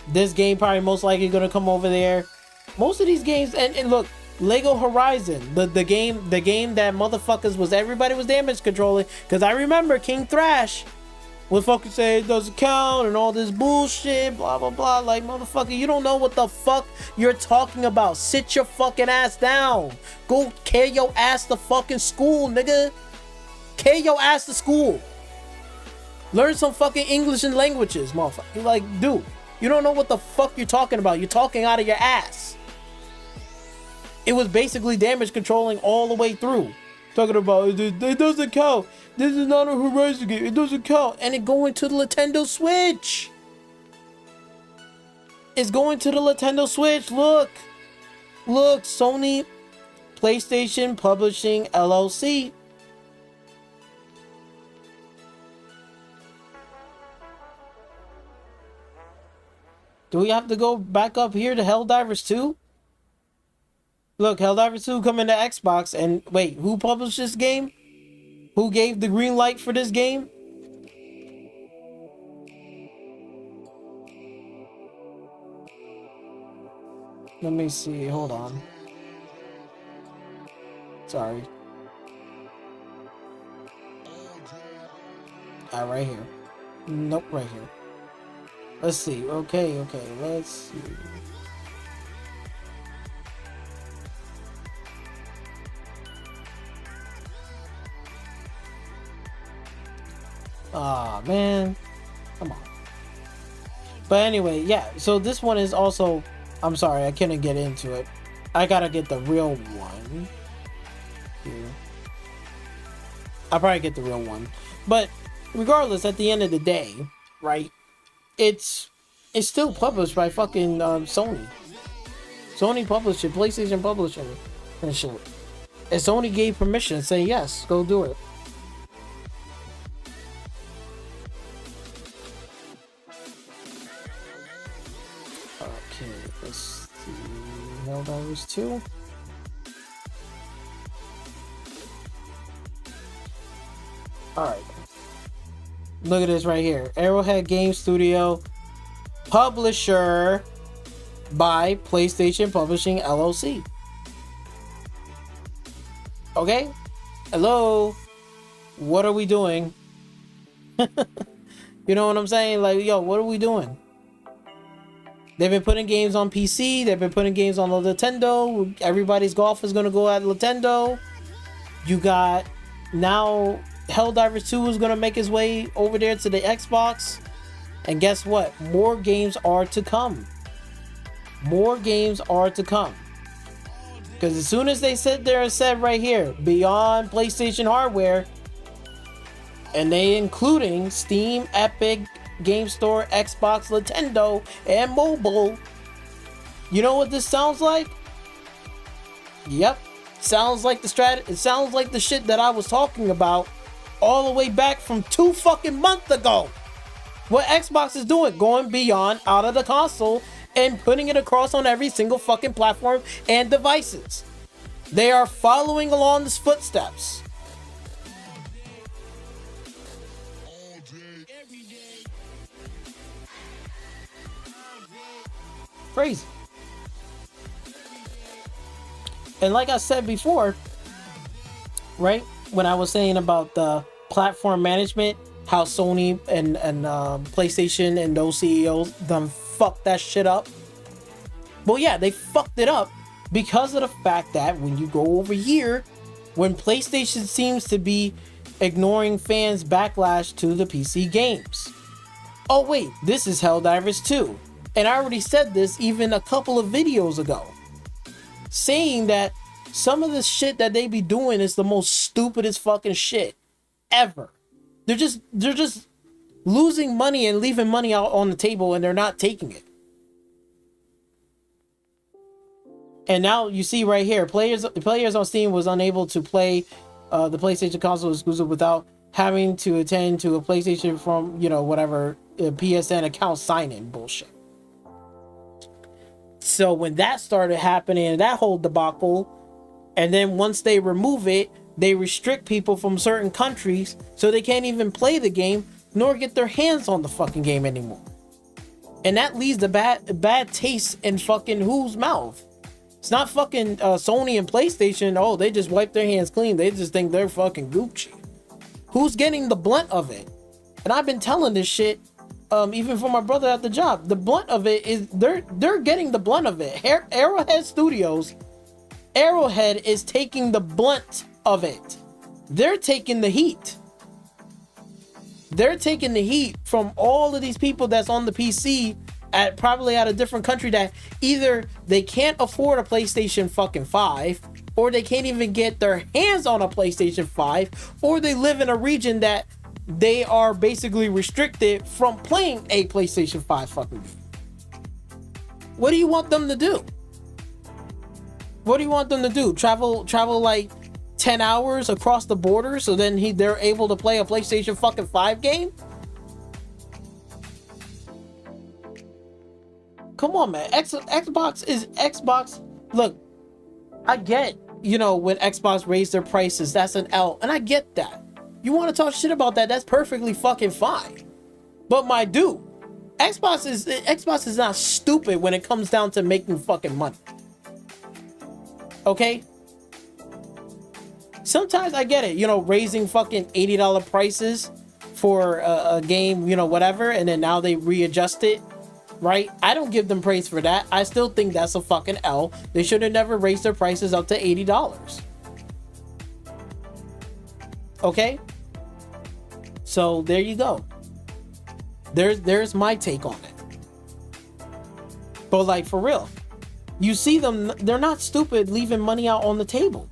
This game probably most likely gonna come over there. Most of these games, and look, Lego Horizon, the game that motherfuckers was, everybody was damage controlling, because I remember King Thrash would fucking say it doesn't count and all this bullshit, blah blah blah. Like, motherfucker, you don't know what the fuck you're talking about. Sit your fucking ass down. Go carry your ass to fucking school, nigga. Carry your ass to school. Learn some fucking English and languages, motherfucker. Like, dude, you don't know what the fuck you're talking about. You're talking out of your ass. It was basically damage controlling all the way through. Talking about it doesn't count. This is not a Horizon game. It doesn't count. And it going to the Nintendo Switch. It's going to the Nintendo Switch. Look. Look. Sony PlayStation Publishing LLC. Do we have to go back up here to Helldivers 2? Look, Helldivers 2 coming to Xbox. And wait, who published this game? Who gave the green light for this game? Let me see. Hold on. Sorry. Right here. Nope, right here. Let's see. Okay, let's see. Ah, man. Come on. But anyway, yeah. So this one is also... I'm sorry, I couldn't get into it. I gotta get the real one. Here. I'll probably get the real one. But regardless, at the end of the day, right? It's still published by fucking Sony. Sony published it. PlayStation published it. And shit. And Sony gave permission. Say yes, go do it. Okay, let's see. Helldivers 2. Alright. Look at this right here. Arrowhead Game Studio. Publisher by PlayStation Publishing LLC. Okay? Hello? What are we doing? You know what I'm saying? Like, yo, what are we doing? They've been putting games on PC. They've been putting games on the Nintendo. Everybody's golf is going to go at Nintendo. You got now Helldivers 2 is going to make his way over there to the Xbox. And guess what? More games are to come. More games are to come. Because as soon as they sit there and said right here, beyond PlayStation hardware, and they including Steam, Epic, Game Store, Xbox, Nintendo, and mobile. You know what this sounds like? Yep. Sounds like it sounds like the shit that I was talking about all the way back from 2 fucking months ago. What Xbox is doing, going beyond out of the console and putting it across on every single fucking platform and devices. They are following along these footsteps. Crazy. And like I said before, right, when I was saying about the platform management, how Sony and PlayStation and those CEOs done fucked that shit up. Well, yeah, they fucked it up because of the fact that when you go over here, when PlayStation seems to be ignoring fans' backlash to the PC games. Oh wait, this is Helldivers 2. And I already said this even a couple of videos ago, saying that some of the shit that they be doing is the most stupidest fucking shit ever. They're just losing money and leaving money out on the table, and they're not taking it. And now you see right here, players on Steam was unable to play the PlayStation console exclusive without having to attend to a PlayStation from, you know, whatever PSN account sign-in bullshit. So when that started happening, that whole debacle, and then once they remove it, they restrict people from certain countries so they can't even play the game nor get their hands on the fucking game anymore. And that leaves the bad taste in fucking whose mouth? It's not fucking Sony and PlayStation. Oh, they just wipe their hands clean. They just think they're fucking Gucci. Who's getting the blunt of it? And I've been telling this shit even for my brother at the job. The blunt of it is they're getting the blunt of it. Arrowhead Studios, Arrowhead is taking the blunt of it. They're taking the heat. They're taking the heat from all of these people that's on the PC at probably at a different country that either they can't afford a PlayStation fucking 5, or they can't even get their hands on a PlayStation 5, or they live in a region that they are basically restricted from playing a PlayStation 5 fucking game. What do you want them to do? What do you want them to do? Travel like 10 hours across the border so then they're able to play a PlayStation fucking 5 game? Come on, man. Xbox is Xbox. Look, I get, you know, when Xbox raised their prices, that's an L, and I get that. You want to talk shit about that, that's perfectly fucking fine. But my dude, Xbox is not stupid when it comes down to making fucking money. Okay? Sometimes I get it, you know, raising fucking $80 prices for a game, you know, whatever, and then now they readjust it, right? I don't give them praise for that. I still think that's a fucking L. They should have never raised their prices up to $80. Okay? So there you go. There's my take on it. But like, for real, you see them, they're not stupid leaving money out on the table.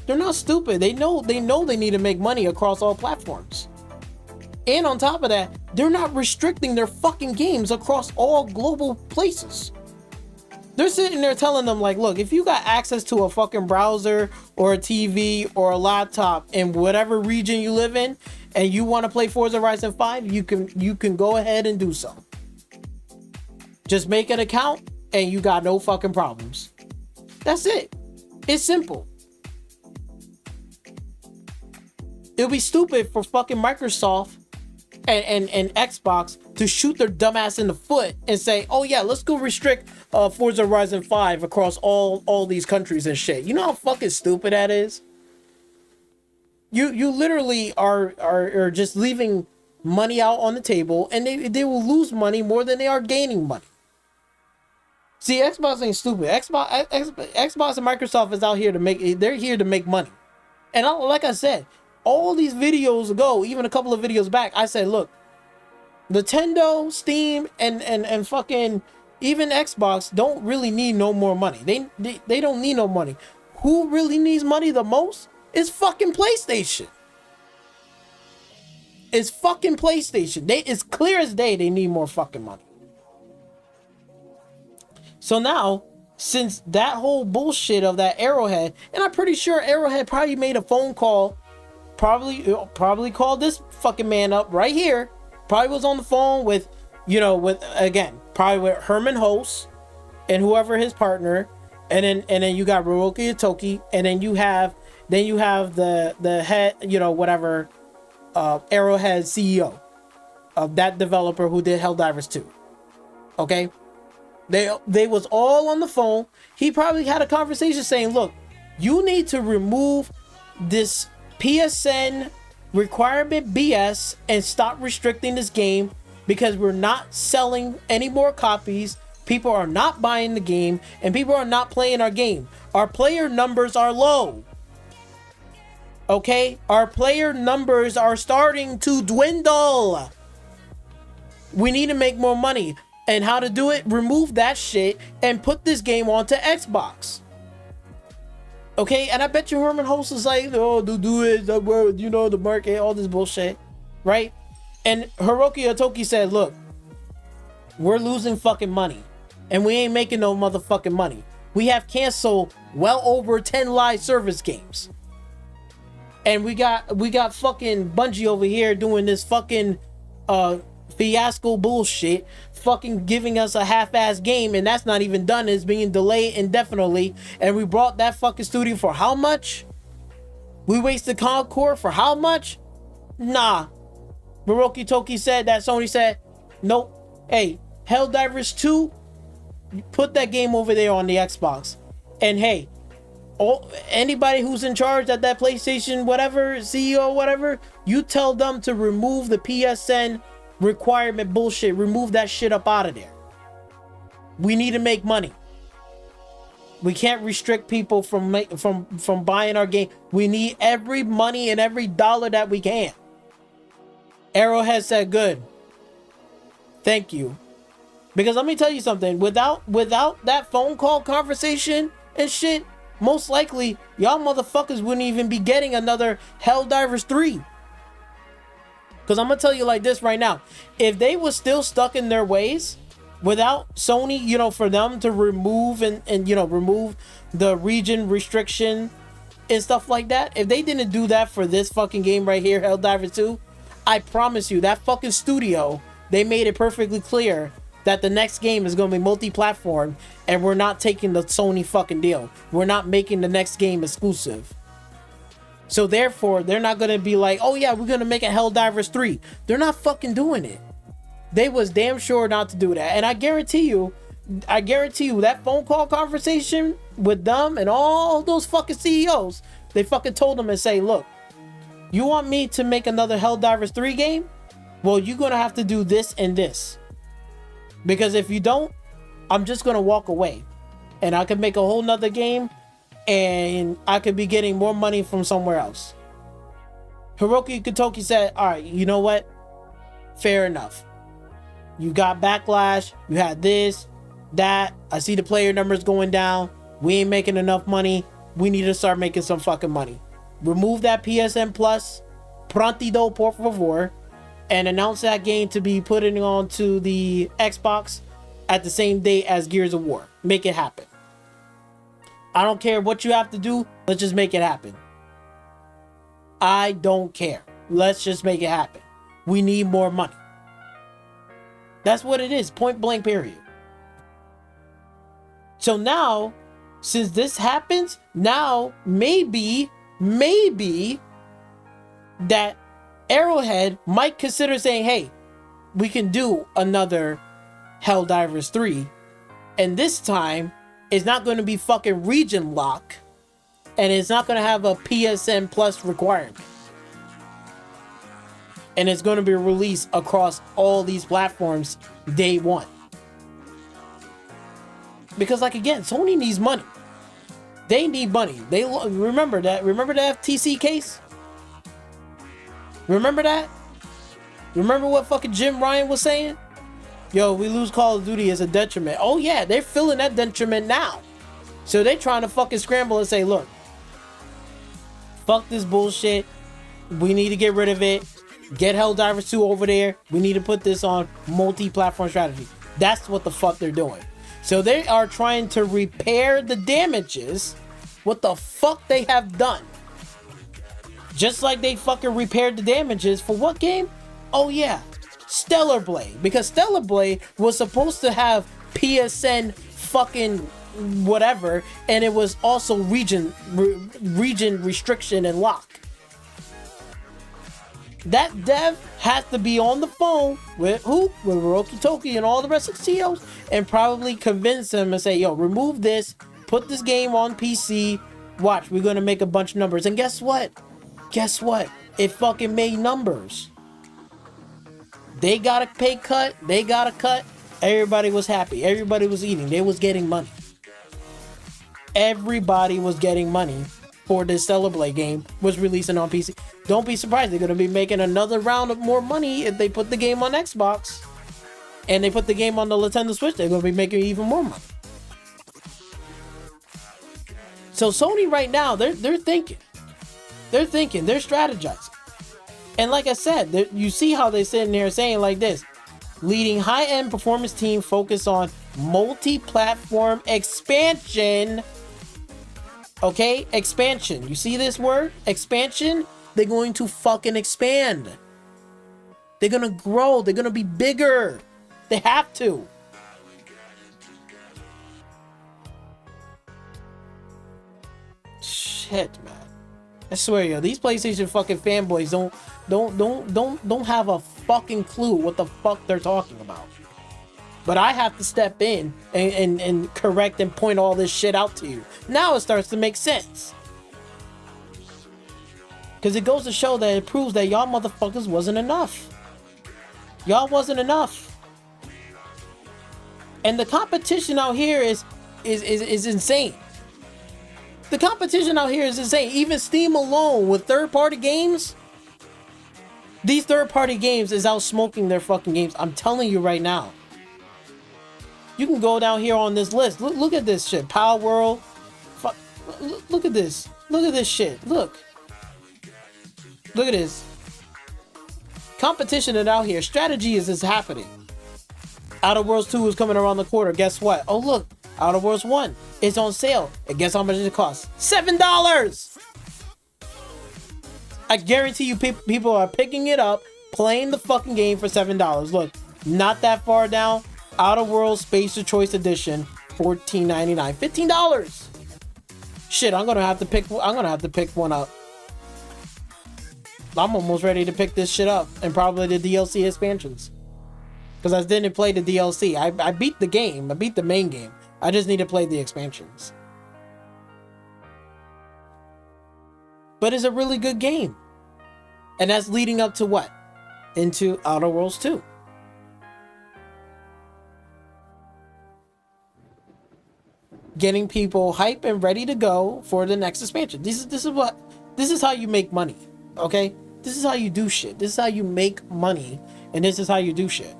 They're not stupid. They know they need to make money across all platforms. And on top of that, they're not restricting their fucking games across all global places. They're sitting there telling them like, look, if you got access to a fucking browser or a TV or a laptop in whatever region you live in, and you want to play Forza Horizon 5, you can go ahead and do so. Just make an account and you got no fucking problems. That's it. It's simple. It'll be stupid for fucking Microsoft and Xbox to shoot their dumbass in the foot and say, oh yeah, let's go restrict Forza Horizon 5 across all these countries and shit. You know how fucking stupid that is? You literally are just leaving money out on the table, and they will lose money more than they are gaining money. See, Xbox ain't stupid. Xbox and Microsoft is out here to make. They're here to make money. And like I said, all these videos ago, even a couple of videos back, I said, look, Nintendo, Steam, and fucking even Xbox don't really need no more money. They don't need no money. Who really needs money the most is fucking PlayStation. It's fucking PlayStation. It's clear as day they need more fucking money. So now, since that whole bullshit of that Arrowhead, and I'm pretty sure Arrowhead probably made a phone call, probably called this fucking man up right here, probably was on the phone with, probably with Herman Host and whoever his partner, and then you got Hiroki Totoki, and then you have the head, Arrowhead CEO of that developer who did Helldivers 2. Okay? They was all on the phone. He probably had a conversation saying, look, you need to remove this PSN requirement BS and stop restricting this game because we're not selling any more copies. People are not buying the game and people are not playing our game. Our player numbers are low. Okay? Our player numbers are starting to dwindle. We need to make more money. And how to do it? Remove that shit and put this game onto Xbox. Okay? And I bet you Herman Host is like, oh, do it, the market, all this bullshit. Right? And Hiroki Totoki said, look, we're losing fucking money. And we ain't making no motherfucking money. We have canceled well over 10 live service games. And we got fucking Bungie over here doing this fucking fiasco bullshit, fucking giving us a half-ass game, and that's not even done. It's being delayed indefinitely. And we brought that fucking studio for how much? We wasted Concord for how much? Nah. Hiroki Totoki said that Sony said, nope. Hey, Helldivers 2, put that game over there on the Xbox. And hey, anybody who's in charge at that PlayStation, whatever, CEO, whatever, you tell them to remove the PSN requirement bullshit. Remove that shit up out of there. We need to make money. We can't restrict people from buying our game. We need every money and every dollar that we can. Arrowhead said, good. Thank you. Because let me tell you something. Without that phone call conversation and shit, most likely y'all motherfuckers wouldn't even be getting another Helldivers 3. Because I'm going to tell you like this right now. If they were still stuck in their ways, without Sony, for them to remove and remove the region restriction and stuff like that, if they didn't do that for this fucking game right here, Helldivers 2, I promise you, that fucking studio, they made it perfectly clear that the next game is going to be multi-platform and we're not taking the Sony fucking deal. We're not making the next game exclusive. So therefore, they're not going to be like, oh yeah, we're going to make a Helldivers 3. They're not fucking doing it. They was damn sure not to do that. And I guarantee you that phone call conversation with them and all those fucking CEOs, they fucking told them and say, look, you want me to make another Helldivers 3 game? Well, you're going to have to do this and this. Because if you don't, I'm just going to walk away. And I could make a whole nother game and I could be getting more money from somewhere else. Hiroki Totoki said, all right, you know what? Fair enough. You got backlash. You had this, that. I see the player numbers going down. We ain't making enough money. We need to start making some fucking money. Remove that PSN Plus, prontido, por favor, and announce that game to be putting onto the Xbox at the same day as Gears of War. Make it happen. I don't care what you have to do. Let's just make it happen. I don't care. Let's just make it happen. We need more money. That's what it is. Point blank, period. So now, since this happens, now maybe that Arrowhead might consider saying, hey, we can do another Helldivers 3. And this time, it's not going to be fucking region lock. And it's not going to have a PSN Plus requirement. And it's going to be released across all these platforms day one. Because, like, again, Sony needs money. They need money. They remember that. Remember the FTC case? Remember that? Remember what fucking Jim Ryan was saying? Yo, we lose Call of Duty as a detriment. Oh yeah, they're feeling that detriment now. So they trying to fucking scramble and say, look, fuck this bullshit. We need to get rid of it. Get Helldivers 2 over there. We need to put this on multi-platform strategy. That's what the fuck they're doing. So they are trying to repair the damages. What the fuck they have done. Just like they fucking repaired the damages for what game? Oh yeah, Stellar Blade. Because Stellar Blade was supposed to have PSN fucking whatever, and it was also region restriction and lock. That dev has to be on the phone with who? With Hiroki Totoki and all the rest of the CEOs, and probably convince them and say, yo, remove this, put this game on PC, watch, we're gonna make a bunch of numbers. And guess what? Guess what? It fucking made numbers. They got a pay cut, they got a cut, everybody was happy, everybody was eating, they was getting money. Everybody was getting money for this Stellar Blade game was releasing on PC. Don't be surprised, they're going to be making another round of more money if they put the game on Xbox and they put the game on the Nintendo Switch. They're going to be making even more money. So Sony right now, they're thinking, they're strategizing. And like I said, you see how they're sitting there saying like this, leading high-end performance team focus on multi-platform expansion. Okay, expansion. You see this word? Expansion? They're going to fucking expand. They're going to grow. They're going to be bigger. They have to. Shit, man. I swear, yo, these PlayStation fucking fanboys don't have a fucking clue what the fuck they're talking about. But I have to step in and correct and point all this shit out to you. Now it starts to make sense. Because it goes to show that it proves that y'all motherfuckers wasn't enough. Y'all wasn't enough. And the competition out here is insane. The competition out here is insane. Even Steam alone with third-party games, these third-party games is out smoking their fucking games. I'm telling you right now. You can go down here on this list. Look at this shit. Power World. Fuck. Look at this. Look at this shit. Look. Look at this. Competition is out here. Strategy is happening. Outer Worlds 2 is coming around the corner. Guess what? Oh, look. Outer Worlds 1 is on sale. And guess how much it costs? $7! I guarantee you people are picking it up, playing the fucking game for $7. Look, not that far down. Outer Worlds Space of Choice Edition, $14.99. $15. Shit, I'm gonna have to pick one up. I'm almost ready to pick this shit up, and probably the DLC expansions. Because I didn't play the DLC. I beat the game. I beat the main game. I just need to play the expansions. But it's a really good game. And that's leading up to what? Into Outer Worlds 2. Getting people hype and ready to go for the next expansion. This is how you make money. Okay? This is how you do shit. This is how you make money, and this is how you do shit.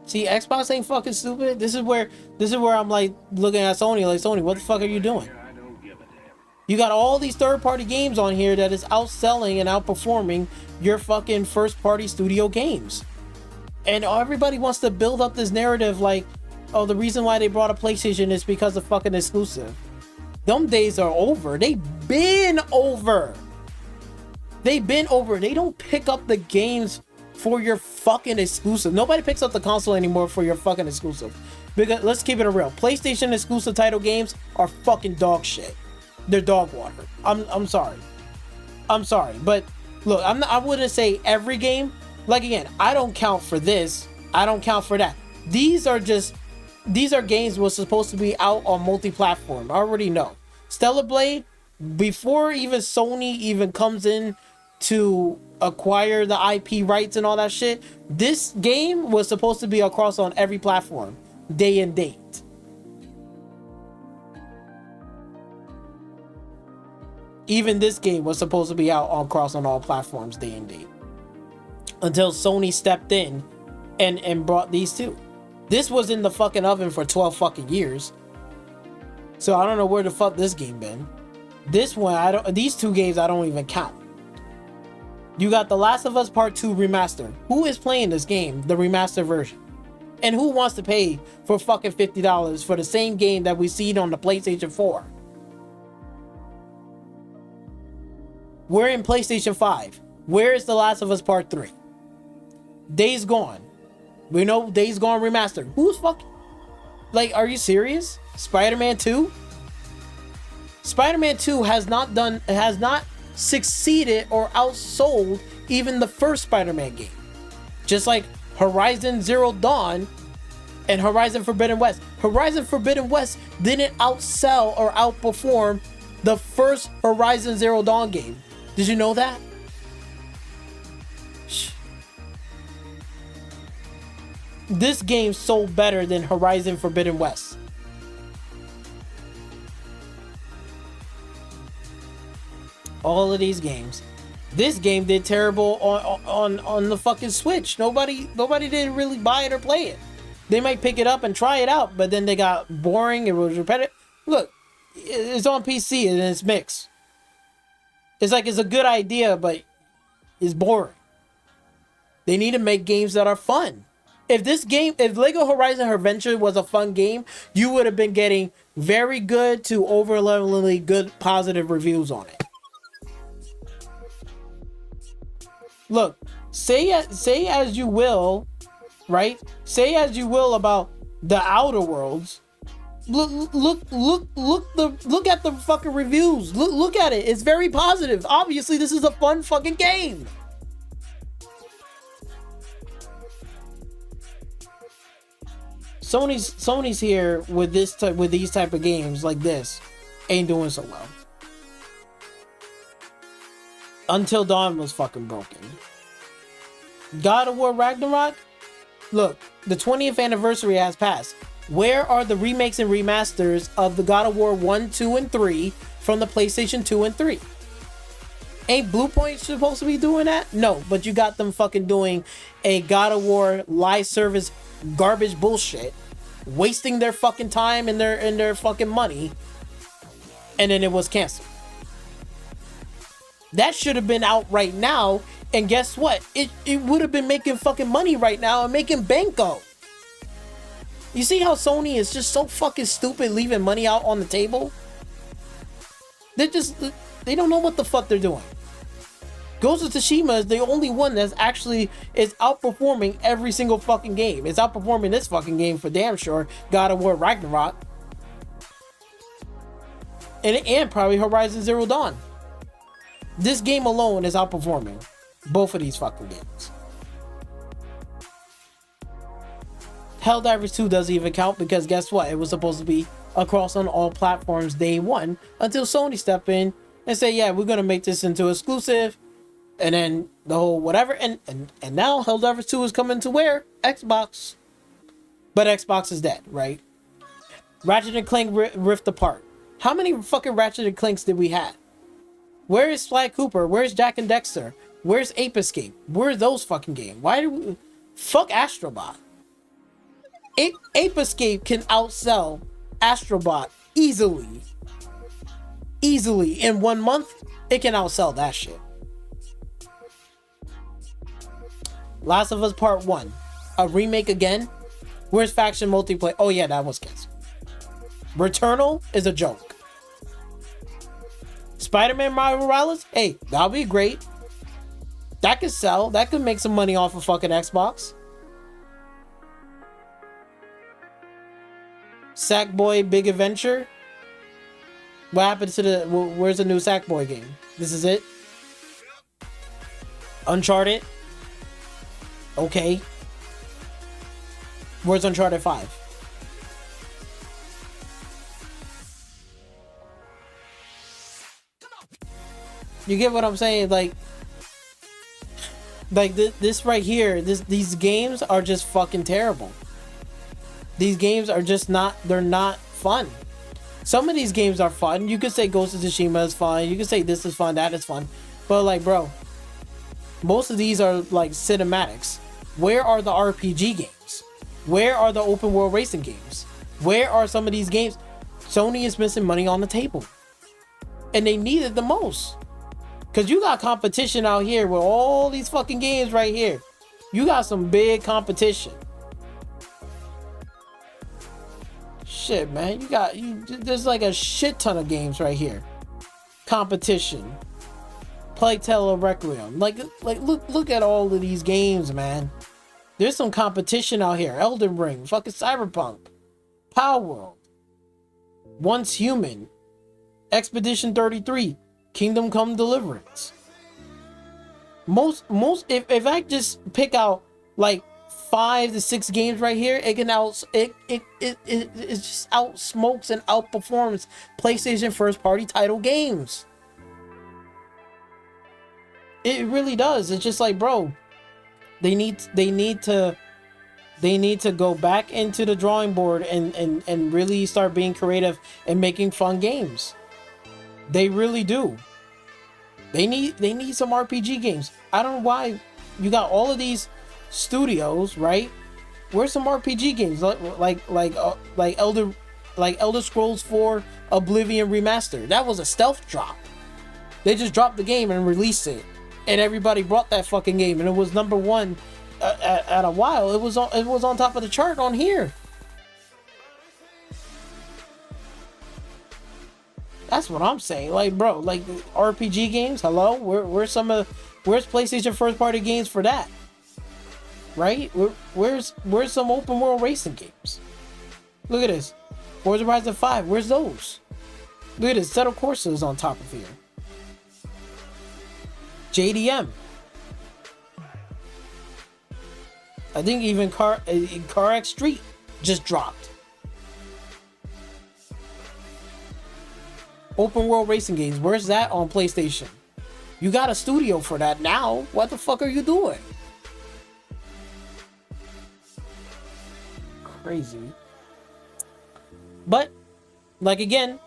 See, Xbox ain't fucking stupid. This is where I'm like looking at Sony, like, Sony, what the fuck are you doing? You got all these third-party games on here that is outselling and outperforming your fucking first-party studio games. And everybody wants to build up this narrative like, oh, the reason why they brought a PlayStation is because of fucking exclusive. Them days are over. They've been over. They've been over. They don't pick up the games for your fucking exclusive. Nobody picks up the console anymore for your fucking exclusive. Because let's keep it real. PlayStation exclusive title games are fucking dog shit. They're dog water. I'm sorry. I'm sorry. But look, I wouldn't say every game. Like, again, I don't count for this. I don't count for that. These are games was supposed to be out on multi-platform. I already know. Stellar Blade, before even Sony even comes in to acquire the IP rights and all that shit. This game was supposed to be across on every platform, day and date. Even this game was supposed to be out across on all platforms, day and date. Until Sony stepped in and brought these two. This was in the fucking oven for 12 fucking years. So I don't know where the fuck this game been. This one, these two games I don't even count. You got The Last of Us Part 2 Remaster. Who is playing this game, the remaster version? And who wants to pay for fucking $50 for the same game that we seen on the PlayStation 4? We're in PlayStation 5. Where is The Last of Us Part 3? Days Gone. We know Days Gone Remastered. Who's fucking... Like, are you serious? Spider-Man 2? Spider-Man 2 has not succeeded or outsold even the first Spider-Man game. Just like Horizon Zero Dawn and Horizon Forbidden West. Horizon Forbidden West didn't outsell or outperform the first Horizon Zero Dawn game. Did you know that? This game sold better than Horizon Forbidden West. All of these games. This game did terrible on the fucking Switch. Nobody didn't really buy it or play it. They might pick it up and try it out, but then they got boring. It was repetitive. Look, it's on PC and it's mixed. It's like it's a good idea, but it's boring. They need to make games that are fun. If Lego Horizon Adventure was a fun game, you would have been getting very good to overwhelmingly good positive reviews on it. Look, say as you will, right? Say as you will about the Outer Worlds. Look at the fucking reviews. Look at it. It's very positive. Obviously, this is a fun fucking game. Sony's here with these type of games like this, ain't doing so well. Until Dawn was fucking broken. God of War Ragnarok? Look, the 20th anniversary has passed. Where are the remakes and remasters of the God of War 1, 2, and 3 from the PlayStation 2 and 3? Ain't Bluepoint supposed to be doing that? No, but you got them fucking doing a God of War live service garbage bullshit, wasting their fucking time and their fucking money, and then it was canceled. That should have been out right now, and guess what? It would have been making fucking money right now and making banko. You see how Sony is just so fucking stupid leaving money out on the table? They don't know what the fuck they're doing. Ghost of Tsushima is the only one that's actually is outperforming every single fucking game. It's outperforming this fucking game for damn sure. God of War Ragnarok. And probably Horizon Zero Dawn. This game alone is outperforming both of these fucking games. Helldivers 2 doesn't even count because guess what? It was supposed to be across on all platforms day one until Sony stepped in and said, yeah, we're going to make this into exclusive. And then the whole whatever. And now Helldivers 2 is coming to where? Xbox. But Xbox is dead, right? Ratchet & Clank Rift Apart. How many fucking Ratchet & Clanks did we have? Where is Sly Cooper? Where's Jak and Dexter? Where's Ape Escape? Where are those fucking games? Why do we... Fuck Astrobot. Ape Escape can outsell Astrobot easily. Easily. In 1 month, it can outsell that shit. Last of Us Part 1. A remake again? Where's Faction Multiplayer? Oh yeah, that was canceled. Returnal is a joke. Spider-Man Miles Morales? Hey, that'll be great. That could sell. That could make some money off of fucking Xbox. Sackboy Big Adventure? What happened to the... Where's the new Sackboy game? This is it? Uncharted? Okay. Where's Uncharted 5? You get what I'm saying? Like, Like this right here, these games are just fucking terrible. These games are just not, they're not fun. Some of these games are fun. You could say Ghost of Tsushima is fun. You could say this is fun, that is fun. But like, bro, most of these are like cinematics. Where are the RPG games? Where are the open world racing games? Where are some of these games? Sony is missing money on the table. And they need it the most. Because you got competition out here with all these fucking games right here. You got some big competition. Shit, man. There's like a shit ton of games right here. Competition. Plague Tale of Requiem. Like look at all of these games, man. There's some competition out here. Elden Ring, fucking Cyberpunk, Power World, Once Human, Expedition 33, Kingdom Come Deliverance. Most if I just pick out like 5 to 6 games right here, it just outsmokes and outperforms PlayStation first party title games. It really does. It's just like, bro, they need to go back into the drawing board and really start being creative and making fun games. They really do. They need some RPG games. I don't know why you got all of these studios, right? Where's some RPG games like Elder Scrolls 4 Oblivion Remastered? That was a stealth drop. They just dropped the game and released it, and everybody bought that fucking game, and it was number 1 at a while. It was on top of the chart on here. That's what I'm saying. Like, bro, like RPG games, hello? Where's PlayStation first party games for that? Right? Where's some open world racing games? Look at this. Forza Horizon 5, where's those? Look at this. Settle Corsa is on top of here. JDM. I think even Car X Street just dropped. Open world racing games, where's that on PlayStation? You got a studio for that now. What the fuck are you doing? Crazy. But, like again,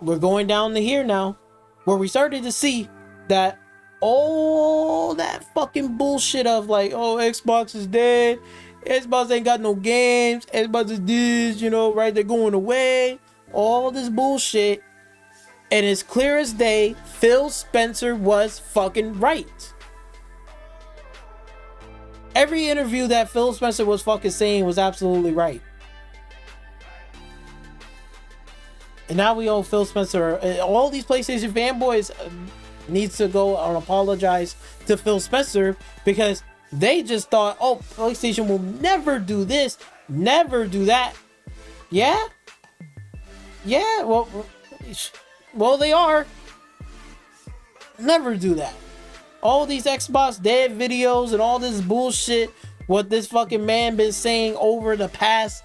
we're going down to here now, where we started to see that all that fucking bullshit of like, oh, Xbox is dead, Xbox ain't got no games, Xbox is this, you know, right, they're going away, all this bullshit. And it's clear as day, Phil Spencer was fucking right. Every interview that Phil Spencer was fucking saying was absolutely right. And now we owe Phil Spencer, all these PlayStation fanboys needs to go and apologize to Phil Spencer, because they just thought, oh, PlayStation will never do this, never do that. Yeah? Yeah, well, they are. Never do that. All these Xbox dead videos and all this bullshit, what this fucking man been saying over the past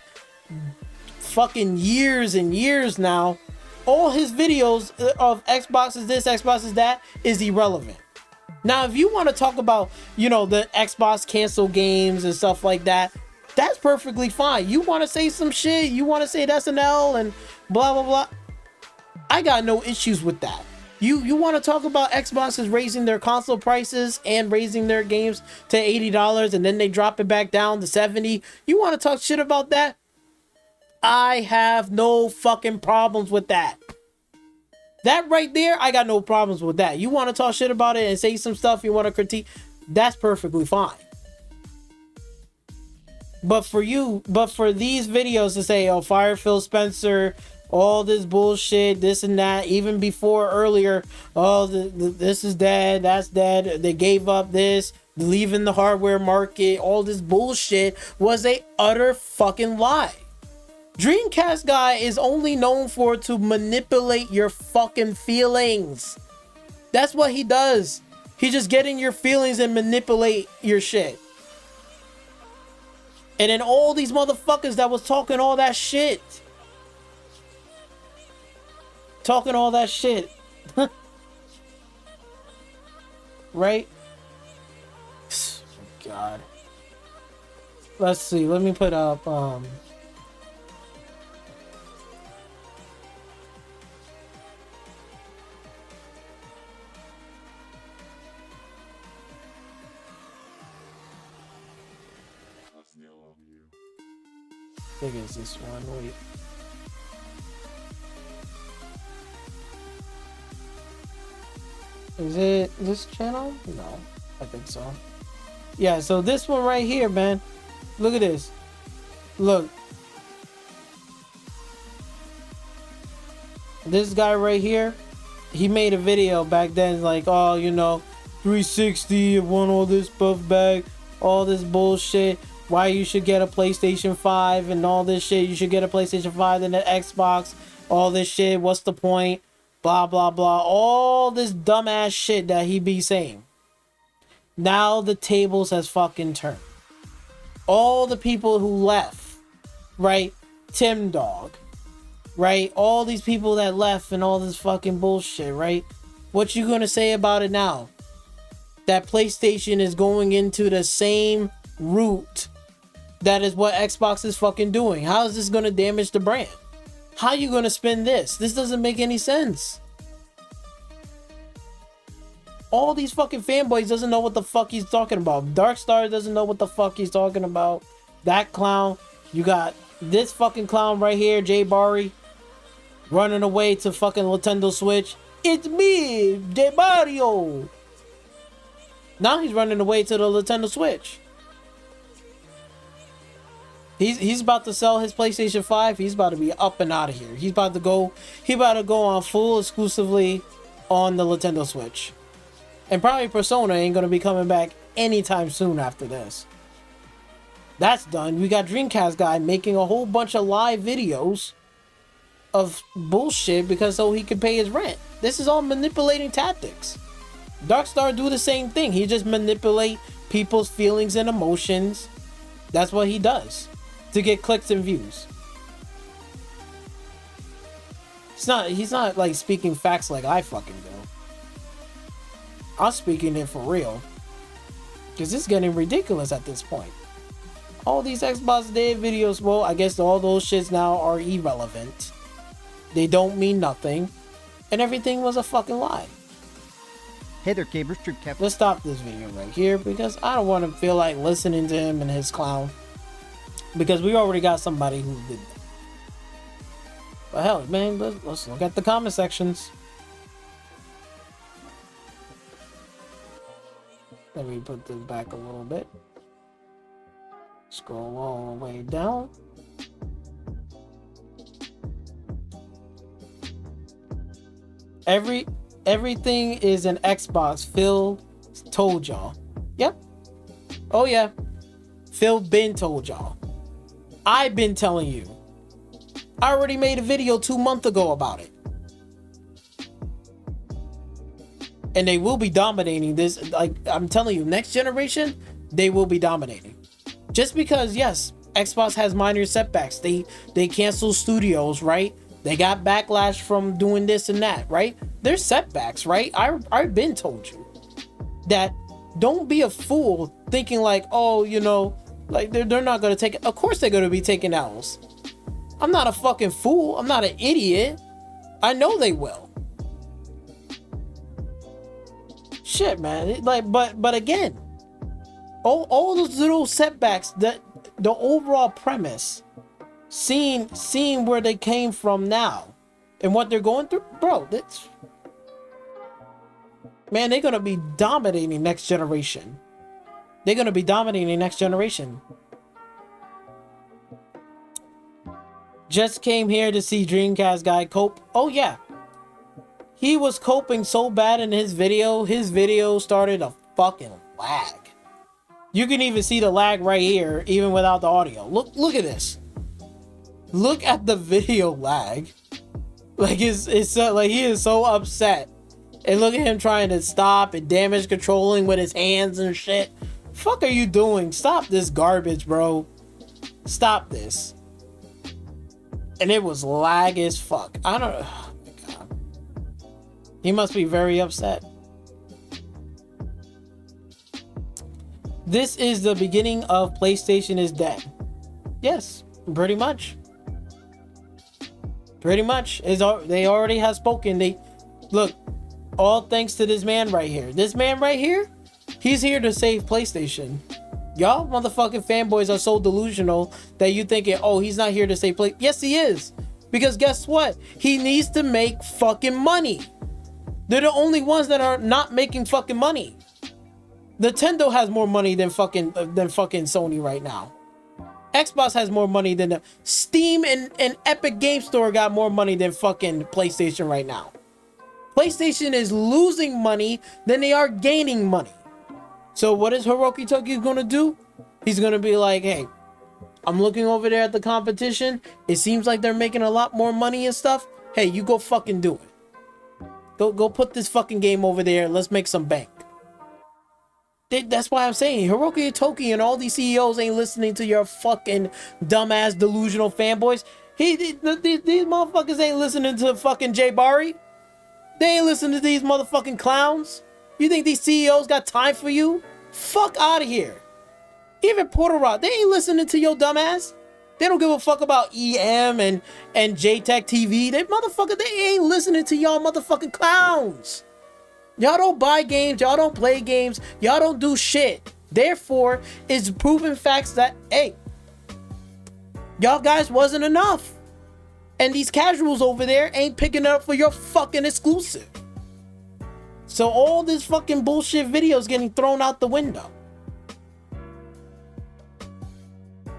fucking years and years now, all his videos of Xbox is this, Xbox is that, is irrelevant. Now, if you want to talk about, you know, the Xbox cancel games and stuff like that, that's perfectly fine. You want to say some shit, you want to say that's an L and blah, blah, blah. I got no issues with that. You want to talk about Xbox is raising their console prices and raising their games to $80 and then they drop it back down to $70. You want to talk shit about that? I have no fucking problems with that. That right there, I got no problems with that. You want to talk shit about it and say some stuff, you want to critique, that's perfectly fine. But for these videos to say, oh, fire Phil Spencer, all this bullshit, this and that, even before earlier, oh, this is dead, that's dead, they gave up this, leaving the hardware market, all this bullshit was a utter fucking lie. Dreamcast guy is only known for to manipulate your fucking feelings. That's what he does. He just get in your feelings and manipulate your shit. And then all these motherfuckers that was talking all that shit. Talking all that shit. Right? God. Let's see. Let me put up I think it's this one. Wait. Is it this channel? No, I think so. Yeah, so this one right here, man. Look at this. Look. This guy right here, he made a video back then like, oh, you know, 360, I want all this buff back, all this bullshit. Why you should get a PlayStation 5 and all this shit. You should get a PlayStation 5 and an Xbox. All this shit. What's the point? Blah, blah, blah. All this dumbass shit that he be saying. Now the tables has fucking turned. All the people who left, right? Tim Dog, right? All these people that left and all this fucking bullshit, right? What you gonna say about it now? That PlayStation is going into the same route. That is what Xbox is fucking doing. How is this gonna damage the brand? How you gonna spin this? This doesn't make any sense. All these fucking fanboys doesn't know what the fuck he's talking about. Darkstar doesn't know what the fuck he's talking about. That clown. You got this fucking clown right here, Jay Barry, running away to fucking Nintendo Switch. It's me, Jay Mario. Now he's running away to the Nintendo Switch. He's about to sell his PlayStation 5. He's about to be up and out of here. He about to go on full exclusively on the Nintendo Switch. And probably Persona ain't gonna be coming back anytime soon after this. That's done. We got Dreamcast guy making a whole bunch of live videos of bullshit because so he can pay his rent. This is all manipulating tactics. Darkstar do the same thing. He just manipulate people's feelings and emotions. That's what he does to get clicks and views. He's not like speaking facts like I fucking do. I'm speaking it for real. Because it's getting ridiculous at this point. All these Xbox Day videos, well, I guess all those shits now are irrelevant. They don't mean nothing. And everything was a fucking lie. Hey there, Cabers, Troop Cap. Let's stop this video right here because I don't want to feel like listening to him and his clown. Because we already got somebody who did that. But hell, man, let's look at the comment sections. Let me put this back a little bit. Scroll all the way down. Everything is an Xbox. Phil told y'all. Yep. Oh yeah. Phil been told y'all. I've been telling you. I already made a video 2 months ago about it. And they will be dominating this. Like I'm telling you, next generation, they will be dominating. Just because, yes, Xbox has minor setbacks. They cancel studios, right? They got backlash from doing this and that, right? There's setbacks, right? I've been told you that. Don't be a fool thinking like, oh, you know, like they're not gonna take it. Of course they're gonna be taking L's. I'm not a fucking fool. I'm not an idiot. I know they will. Shit, man. But again, all those little setbacks, that the overall premise, seeing where they came from now and what they're going through, bro, that's, man, they're gonna be dominating next generation. They're gonna be dominating next generation. Just came here to see Dreamcast guy cope. Oh yeah, he was coping so bad in his video. His video started a fucking lag. You can even see the lag right here, even without the audio. Look at this. Look at the video lag. Like it's like he is so upset. And look at him trying to stop and damage controlling with his hands and shit. Fuck are you doing? Stop this garbage, bro. Stop this. And it was lag as fuck. I don't know. Oh my God. He must be very upset. This is the beginning of PlayStation is dead. Yes, pretty much. Pretty much. They already have spoken. They look, all thanks to this man right here. This man right here, he's here to save PlayStation. Y'all motherfucking fanboys are so delusional that you thinking, oh, he's not here to save play. Yes, he is. Because guess what? He needs to make fucking money. They're the only ones that are not making fucking money. Nintendo has more money than fucking Sony right now. Xbox has more money than the Steam and Epic Game Store got more money than fucking PlayStation right now. PlayStation is losing money than they are gaining money. So what is Hiroki Totoki gonna do? He's gonna be like, hey, I'm looking over there at the competition. It seems like they're making a lot more money and stuff. Hey, you go fucking do it. Go put this fucking game over there. Let's make some bank. That's why I'm saying Hiroki Totoki and all these CEOs ain't listening to your fucking dumbass delusional fanboys. These motherfuckers ain't listening to fucking Jay Bari. They ain't listening to these motherfucking clowns. You think these CEOs got time for you? Fuck out of here. Even Porter Rock, they ain't listening to your dumbass. They don't give a fuck about EM and JTech TV. They ain't listening to y'all motherfucking clowns. Y'all don't buy games. Y'all don't play games. Y'all don't do shit. Therefore, it's proven facts that, hey, y'all guys wasn't enough. And these casuals over there ain't picking up for your fucking exclusive. So all this fucking bullshit videos getting thrown out the window.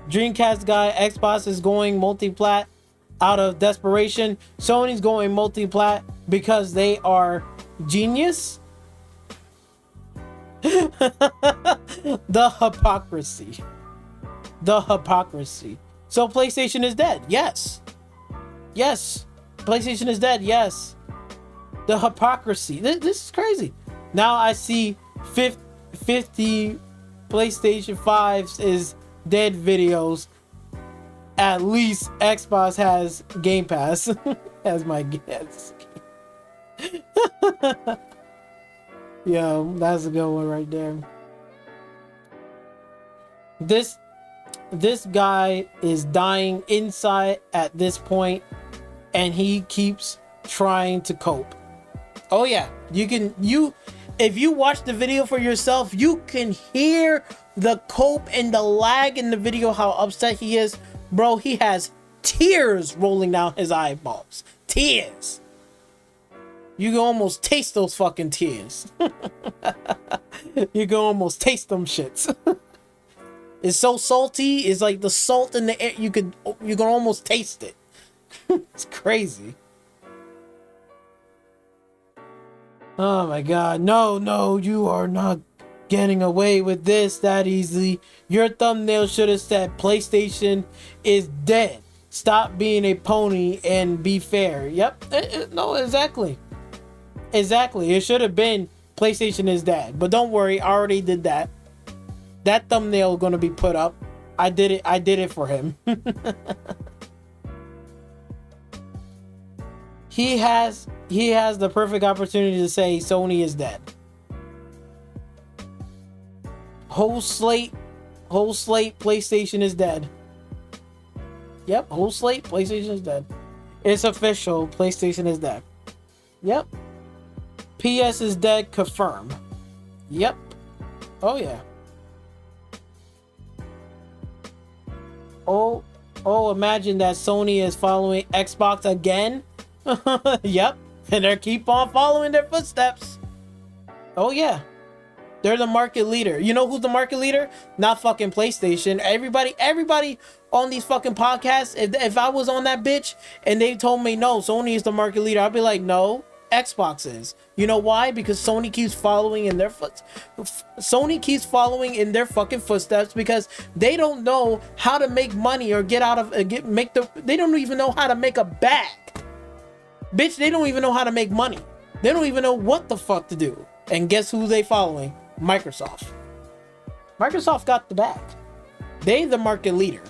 Dreamcast guy, Xbox is going multiplat out of desperation. Sony's going multiplat because they are genius. The hypocrisy. The hypocrisy. So PlayStation is dead. Yes. Yes. PlayStation is dead. Yes. The hypocrisy. This is crazy. Now I see 50 PlayStation 5s is dead videos. At least Xbox has Game Pass as my guess. Yo, that's a good one right there. This guy is dying inside at this point, and he keeps trying to cope. Oh yeah, if you watch the video for yourself, you can hear the cope and the lag in the video, how upset he is. Bro, he has tears rolling down his eyeballs. Tears. You can almost taste those fucking tears. You can almost taste them shits. It's so salty. It's like the salt in the air. You can almost taste it. It's crazy. Oh my god. No, you are not getting away with this that easily. Your thumbnail should have said PlayStation is dead. Stop being a pony and be fair. Yep. No, exactly. Exactly. It should have been PlayStation is dead. But don't worry, I already did that. That thumbnail is going to be put up. I did it for him. He has the perfect opportunity to say Sony is dead. Whole slate, PlayStation is dead. Yep, whole slate, PlayStation is dead. It's official, PlayStation is dead. Yep. PS is dead, confirm. Yep. Oh yeah. Oh, imagine that Sony is following Xbox again. Yep. And they keep on following their footsteps. Oh yeah. They're the market leader. You know who's the market leader? Not fucking PlayStation. Everybody on these fucking podcasts, if I was on that bitch and they told me no, Sony is the market leader, I'd be like, no, Xbox is. You know why? Because Sony keeps following in their fucking footsteps because they don't know how to make money or they don't even know how to make a bag. Bitch, they don't even know how to make money. They don't even know what the fuck to do. And guess who they following? Microsoft. Microsoft got the bag. They the market leader.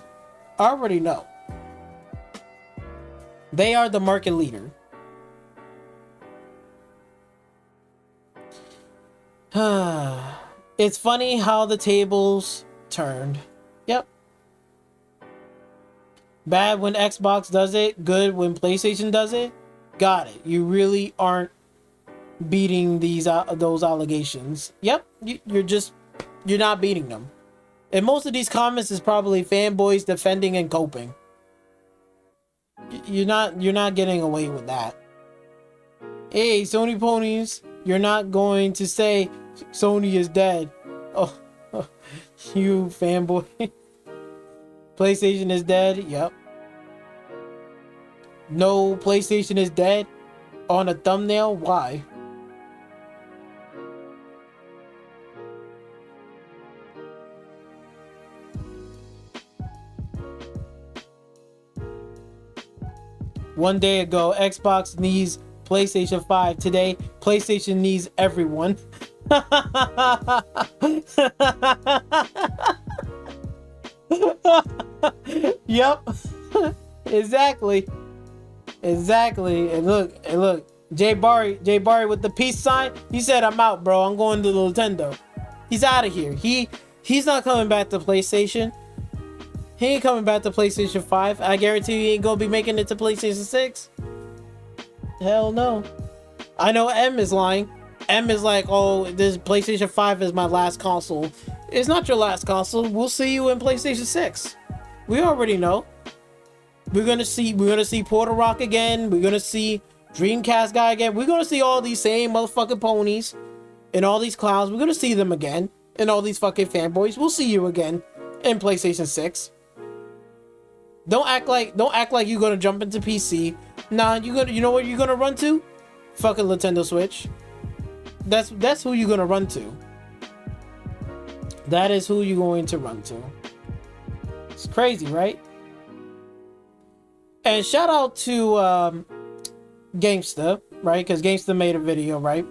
I already know. They are the market leader. It's funny how the tables turned. Yep. Bad when Xbox does it, good when PlayStation does it. Got it. You really aren't beating those allegations. Yep, you're not beating them. And most of these comments is probably fanboys defending and coping. You're not getting away with that. Hey, Sony ponies, you're not going to say Sony is dead. Oh, you fanboy. PlayStation is dead. Yep. No, PlayStation is dead on a thumbnail. Why? One day ago, Xbox needs PlayStation 5. Today, PlayStation needs everyone. Yep. Exactly. And look, Jay Barry with the peace sign. He said, "I'm out, bro. I'm going to Nintendo." He's out of here. He's not coming back to PlayStation. He ain't coming back to PlayStation 5. I guarantee you he ain't gonna be making it to PlayStation 6. Hell no. I know M is lying. M is like, oh, this PlayStation 5 is my last console. It's not your last console. We'll see you in PlayStation 6. We already know. We're gonna see Porter Rock again. We're gonna see Dreamcast guy again. We're gonna see all these same motherfucking ponies and all these clowns. We're gonna see them again. And all these fucking fanboys. We'll see you again in PlayStation 6. Don't act like you're gonna jump into PC. Nah, you know what you're gonna run to? Fucking Nintendo Switch. That's who you're gonna run to. That is who you're going to run to. It's crazy, right? And shout out to Gamesta, right? Because Gamesta made a video, right?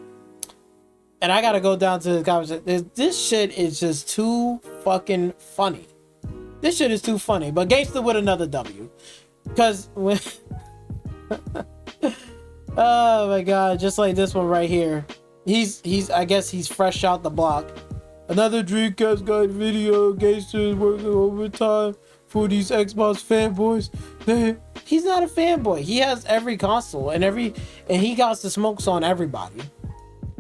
And I gotta go down to the conversation. This shit is just too fucking funny. This shit is too funny. But Gamesta with another W. Because when oh my god, just like this one right here. I guess he's fresh out the block. Another Dreamcast guy video. Gamesta is working overtime for these Xbox fanboys. He's not a fanboy. He has every console and he got the smokes on everybody.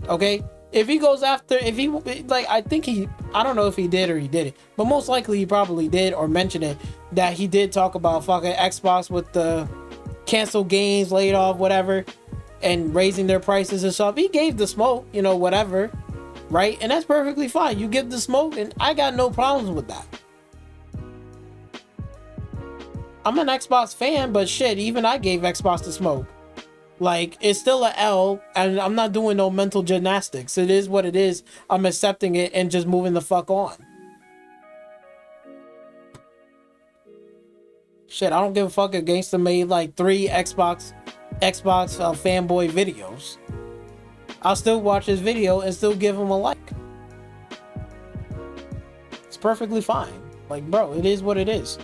Okay? If he goes after, I don't know if he did or he didn't, but most likely he probably did or mentioned it, that he did talk about fucking Xbox with the canceled games, laid off, whatever, and raising their prices and stuff. He gave the smoke, whatever, right? And that's perfectly fine. You give the smoke, and I got no problems with that. I'm an Xbox fan, but shit, even I gave Xbox the smoke. Like, it's still a L, and I'm not doing no mental gymnastics. It is what it is. I'm accepting it and just moving the fuck on. Shit, I don't give a fuck if Gangsta made like 3 Xbox fanboy videos. I'll still watch his video and still give him a like. It's perfectly fine. Like, bro, it is what it is.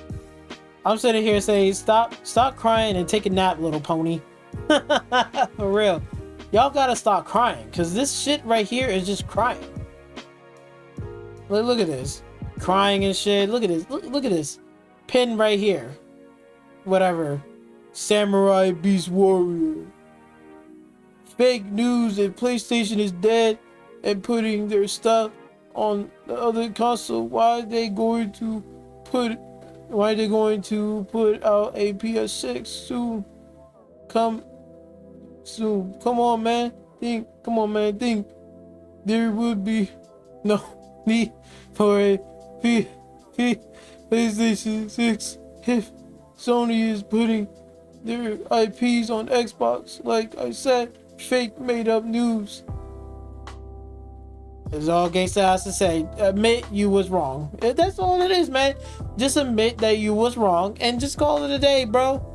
I'm sitting here saying, stop crying and take a nap, little pony. For real. Y'all gotta stop crying, because this shit right here is just crying. Look at this. Crying and shit. Look at this. Look at this. Pin right here. Whatever. Samurai Beast Warrior. Fake news that PlayStation is dead and putting their stuff on the other console. Why are they going to put out a PS6 soon? Come on, man. Think there would be no need for a PlayStation 6 if Sony is putting their IPs on Xbox. Like I said, fake made up news. That's all Gangsta has to say. Admit you was wrong. That's all it is, man. Just admit that you was wrong and just call it a day, bro.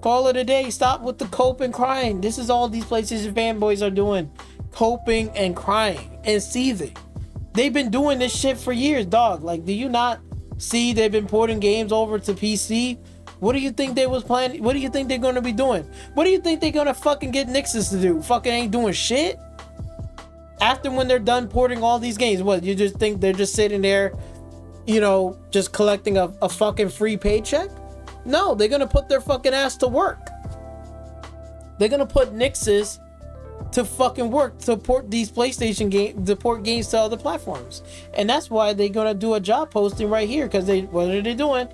Call it a day. Stop with the cope and crying. This is all these PlayStation fanboys are doing. Coping and crying and seething. They've been doing this shit for years, dog. Like, do you not see they've been porting games over to PC? What do you think they was planning? What do you think they're going to be doing? What do you think they're going to fucking get Nixus to do? Fucking ain't doing shit? After when they're done porting all these games, what, you just think they're just sitting there, you know, just collecting a fucking free paycheck? No, they're gonna put their fucking ass to work. They're gonna put Nixes to fucking work to port these PlayStation games, to port games to other platforms. And that's why they're gonna do a job posting right here, because what are they doing?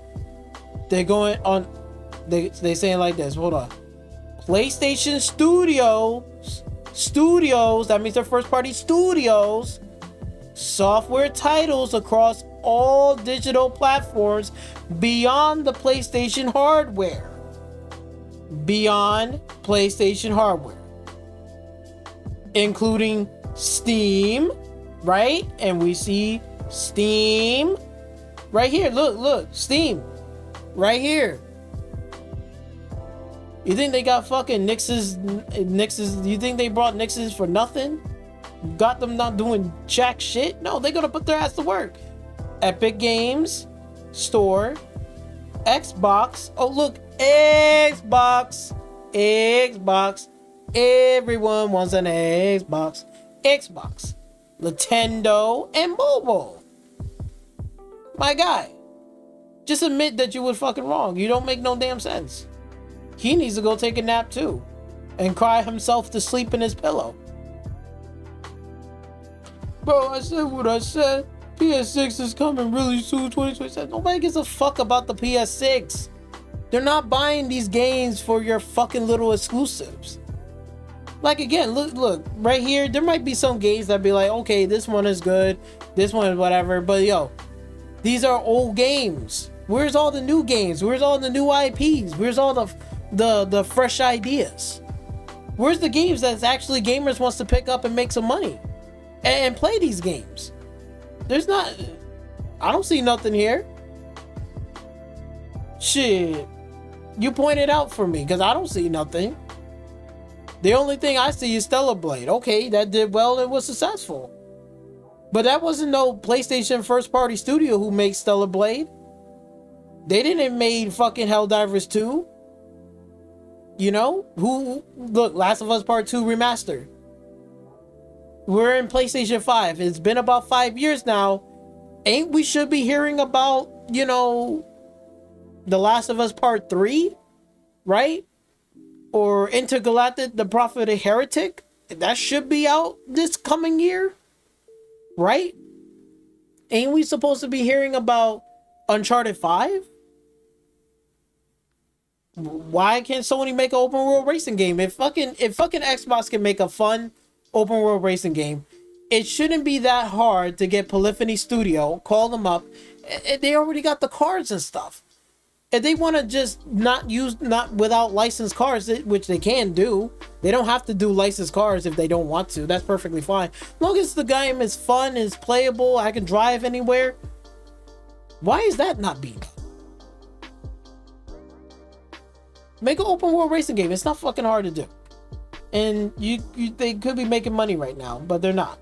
They're going on, they saying like this, hold on. PlayStation Studios, that means they're first party studios, software titles across all digital platforms beyond the PlayStation hardware. Beyond PlayStation hardware. Including Steam, right? And we see Steam right here. Look, Steam right here. You think they got fucking Nixes? You think they brought Nixes for nothing? Got them not doing jack shit? No, they're gonna put their ass to work. Epic Games Store, Xbox. Oh look, Xbox. Everyone wants an Xbox. Nintendo, and mobile. My guy, just admit that you were fucking wrong. You don't make no damn sense. He needs to go take a nap too, and cry himself to sleep in his pillow. Bro, I said what I said. PS6 is coming really soon, 2027. Nobody gives a fuck about the PS6. They're not buying these games for your fucking little exclusives. Like, again, look, right here, there might be some games that be like, okay, this one is good, this one is whatever, but yo, these are old games. Where's all the new games? Where's all the new IPs? Where's all the fresh ideas? Where's the games that actually gamers wants to pick up and make some money and play these games? There's not, I don't see nothing here. Shit, you pointed out for me, because I don't see nothing. The only thing I see is Stellar Blade. Okay, that did well and was successful. But that wasn't no PlayStation first party studio who made Stellar Blade. They didn't make fucking Helldivers 2. You know? Look, Last of Us Part 2 remastered. We're in PlayStation 5. It's been about 5 years now. Ain't we should be hearing about, you know, The Last of Us Part 3? Right? Or Intergalactic, The Prophet of Heretic? That should be out this coming year. Right? Ain't we supposed to be hearing about Uncharted 5? Why can't Sony make an open world racing game? If fucking Xbox can make a fun open world racing game, it shouldn't be that hard to get Polyphony Studio, call them up. They already got the cards and stuff. If they want to just not without licensed cars, which they can do, they don't have to do licensed cars if they don't want to. That's perfectly fine. As long as the game is fun, is playable, I can drive anywhere. Why is that not being done? Make an open world racing game. It's not fucking hard to do. And they could be making money right now, but they're not.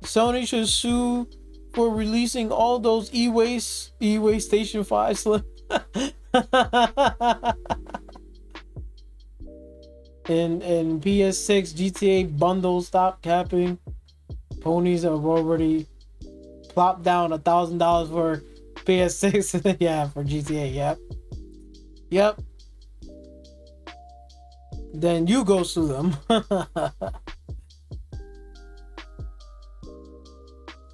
Sony should sue for releasing all those e-waste Station 5 slim. and PS6 GTA bundles, stop capping. Ponies have already plopped down $1,000 for PS6. Yeah, for GTA. Yep. Then you go sue them.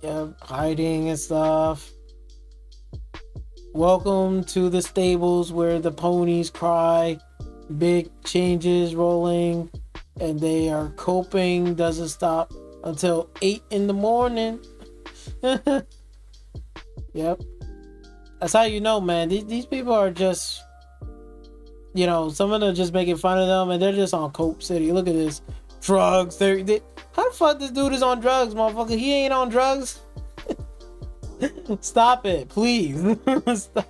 Yep, hiding and stuff. Welcome to the stables where the ponies cry. Big changes rolling, and they are coping. Doesn't stop until 8 in the morning. Yep. That's how you know, man. These people are just, you know, some of them are just making fun of them, and they're just on Cope City. Look at this. Drugs. How the fuck this dude is on drugs, motherfucker? He ain't on drugs. Stop it, please. Stop.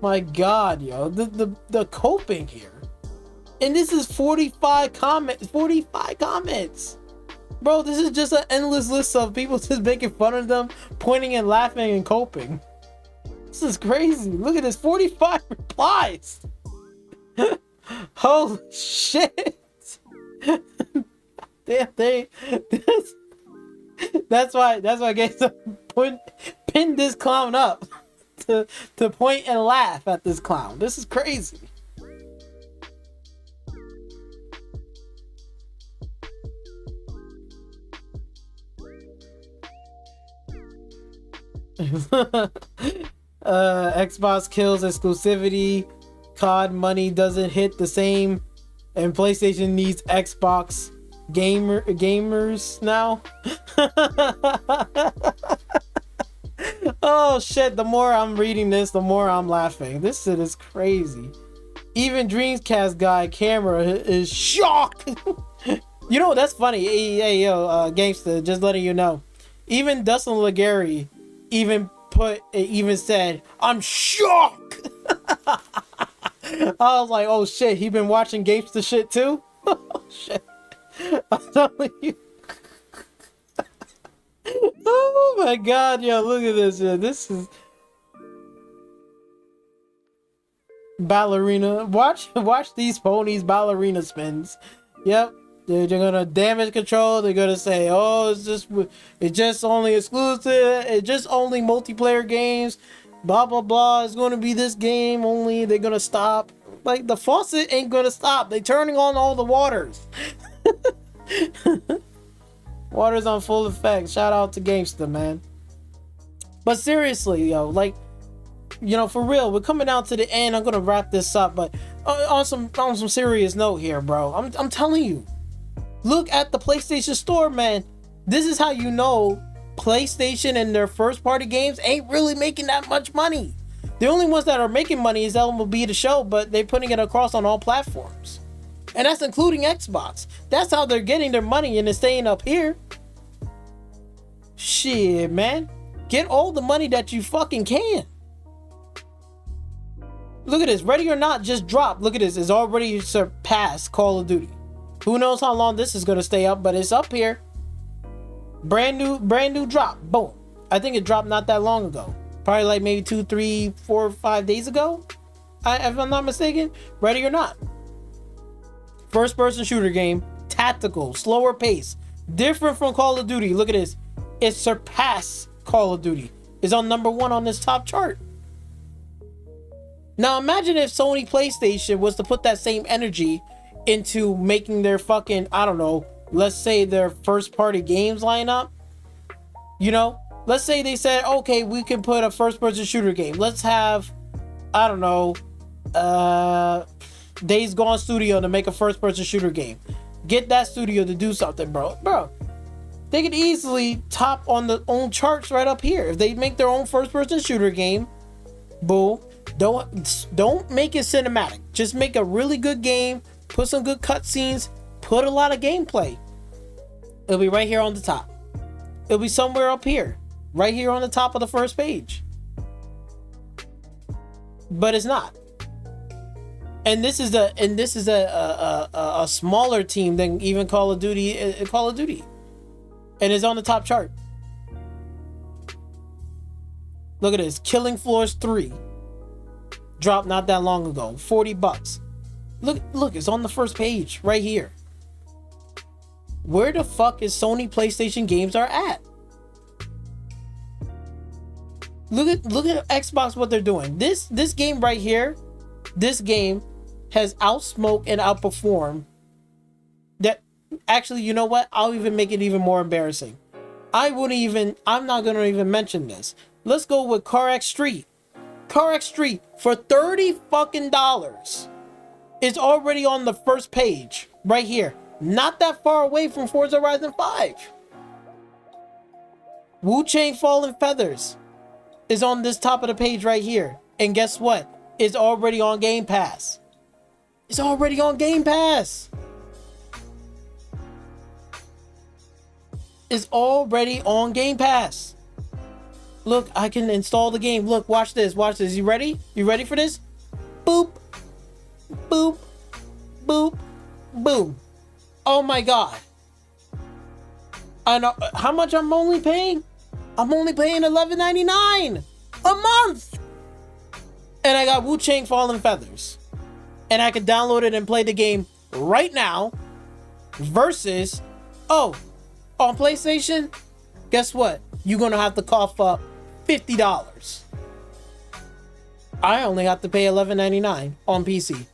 My God, yo. The coping here. And this is 45 comments. 45 comments. Bro, this is just an endless list of people just making fun of them, pointing and laughing and coping. This is crazy. Look at this. 45 replies. Holy shit. they that's why GameStop pinned this clown up to point and laugh at this clown. This is crazy. Xbox kills exclusivity. COD money doesn't hit the same, and PlayStation needs Xbox gamers now. Oh shit, the more I'm reading this, the more I'm laughing. This shit is crazy. Even Dreamcast guy camera is shocked. You know, that's funny. Hey yo, gangster, just letting you know. Even Dustin Legary even said, I'm shocked. I was like, oh shit, he been watching gangster shit too? Oh shit. I'm telling you. Oh my god, yo, look at this. Yo. This is ballerina. Watch these ponies ballerina spins. Yep. They're gonna damage control. They're gonna say, oh, it's just only exclusive, it's just only multiplayer games, blah blah blah. It's gonna be this game only. They're gonna stop. Like, the faucet ain't gonna stop. They're turning on all the waters. Water's on full effect. Shout out to Gamester, man. But seriously, yo, like, you know, for real, we're coming down to the end. I'm gonna wrap this up, but on some serious note here, bro. I'm telling you, look at the PlayStation Store, man. This is how you know PlayStation and their first party games ain't really making that much money. The only ones that are making money is MLB The Show, but they're putting it across on all platforms. And that's including Xbox. That's how they're getting their money, and it's staying up here. Shit, man. Get all the money that you fucking can. Look at this. Ready or Not just dropped. Look at this. It's already surpassed Call of Duty. Who knows how long this is going to stay up, but it's up here. Brand new drop. Boom. I think it dropped not that long ago. Probably like maybe 2, 3, 4, 5 days ago. If I'm not mistaken. Ready or Not. First person shooter game. Tactical. Slower pace. Different from Call of Duty. Look at this. It surpassed Call of Duty. It's on #1 on this top chart. Now imagine if Sony PlayStation was to put that same energy into making their fucking, I don't know, let's say their first party games lineup. You know, let's say they said, okay, we can put a first person shooter game. Let's have, I don't know, Days Gone Studio to make a first person shooter game. Get that studio to do something, bro. They could easily top on their own charts right up here. If they make their own first person shooter game, boo. Don't make it cinematic. Just make a really good game. Put some good cutscenes. Put a lot of gameplay. It'll be right here on the top. It'll be somewhere up here, right here on the top of the first page. But it's not. And this is a smaller team than even Call of Duty. And it's on the top chart. Look at this. Killing Floors 3. Dropped not that long ago. $40. Look, it's on the first page right here. Where the fuck is Sony PlayStation games are at? Look at Xbox, what they're doing. This game right here, this game has outsmoked and outperformed that. Actually, you know what? I'll even make it even more embarrassing. I'm not gonna even mention this. Let's go with CarX Street. CarX Street for $30 fucking dollars. It's already on the first page right here. Not that far away from Forza Horizon 5. Wu-Chang Fallen Feathers is on this top of the page right here. And guess what? It's already on Game Pass. It's already on Game Pass. It's already on Game Pass. Look, I can install the game. Look, watch this. Watch this. You ready? You ready for this? Boop. Boop. Boop. Boom. Oh my god. I know how much I'm only paying? I'm only paying $11.99 a month. And I got Wu-Chang Fallen Feathers. And I can download it and play the game right now. versus, oh, on PlayStation, guess what? You're gonna have to cough up $50. I only have to pay $11.99 on PC.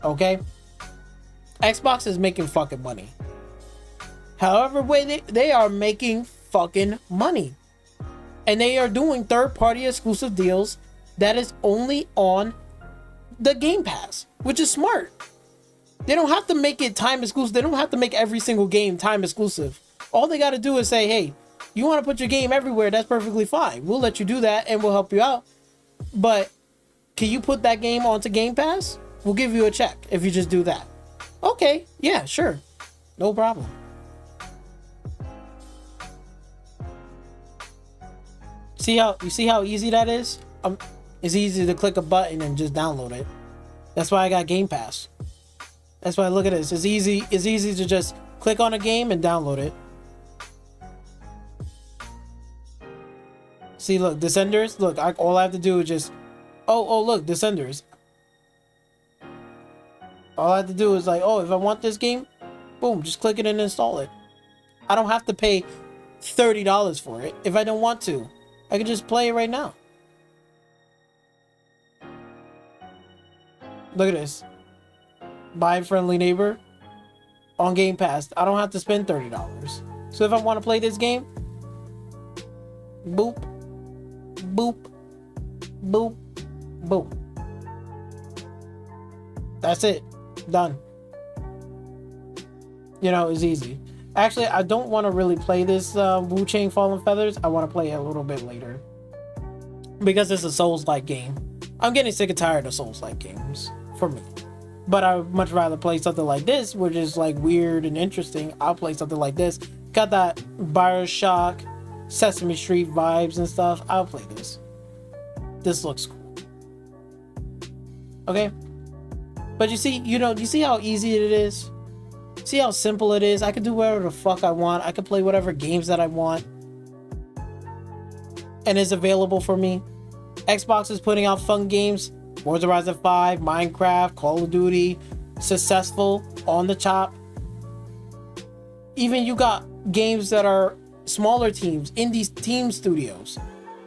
Okay? Xbox is making fucking money. However way they are making fucking money. And they are doing third-party exclusive deals that is only on the Game Pass, which is smart. They don't have to make it time exclusive. They don't have to make every single game time exclusive. All they got to do is say, hey, you want to put your game everywhere, that's perfectly fine. We'll let you do that and we'll help you out. But can you put that game onto Game Pass? We'll give you a check if you just do that. Okay, yeah, sure. No problem. You see how easy that is? It's easy to click a button and just download it. That's why I got Game Pass. That's why, look at this. It's easy to just click on a game and download it. See, look, Descenders. Look, all I have to do is just... Oh, look, Descenders. All I have to do is like, oh, if I want this game, boom, just click it and install it. I don't have to pay $30 for it if I don't want to. I can just play it right now. Look at this. Buy Friendly Neighbor on Game Pass. I don't have to spend $30. So if I want to play this game, boop, boop, boop, boop. That's it. Done. You know, it's easy. Actually, I don't want to really play this Wu Chang Fallen Feathers. I want to play it a little bit later. Because it's a Souls-like game. I'm getting sick and tired of Souls-like games. For me. But I would much rather play something like this, which is like weird and interesting. I'll play something like this. Got that Bioshock, Sesame Street vibes and stuff. I'll play this. This looks cool. Okay? But you see how easy it is? See how simple it is? I can do whatever the fuck I want. I can play whatever games that I want. And it's available for me. Xbox is putting out fun games. Forza Horizon 5, Minecraft, Call of Duty. Successful, on the chop. Even you got games that are smaller teams, indie team studios.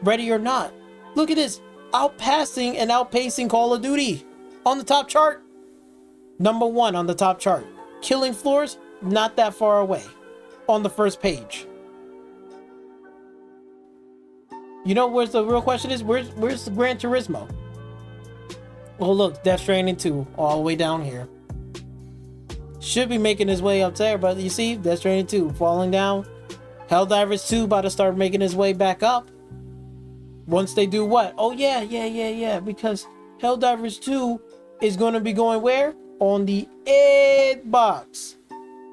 Ready or Not. Look at this. Outpacing Call of Duty. On the top chart. #1 on the top chart. Killing Floors, not that far away. On the first page. You know where's the real question is? Where's the Gran Turismo? Oh look, Death Stranding 2, all the way down here. Should be making his way up there, but you see, Death Stranding 2 falling down. Helldivers 2 about to start making his way back up. Once they do what? Oh yeah, because Helldivers 2 is going to be going where? On the Xbox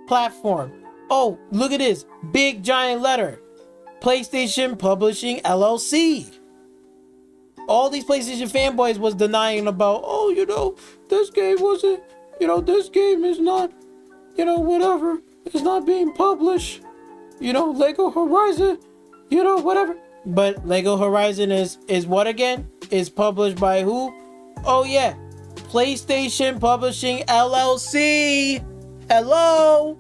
platform. Oh, look at this. Big giant letter. PlayStation Publishing LLC. All these PlayStation fanboys was denying about, oh, this game wasn't, this game is not, whatever. It's not being published. Lego Horizon, whatever. But Lego Horizon is what again? Is published by who? Oh yeah. PlayStation Publishing LLC. Hello?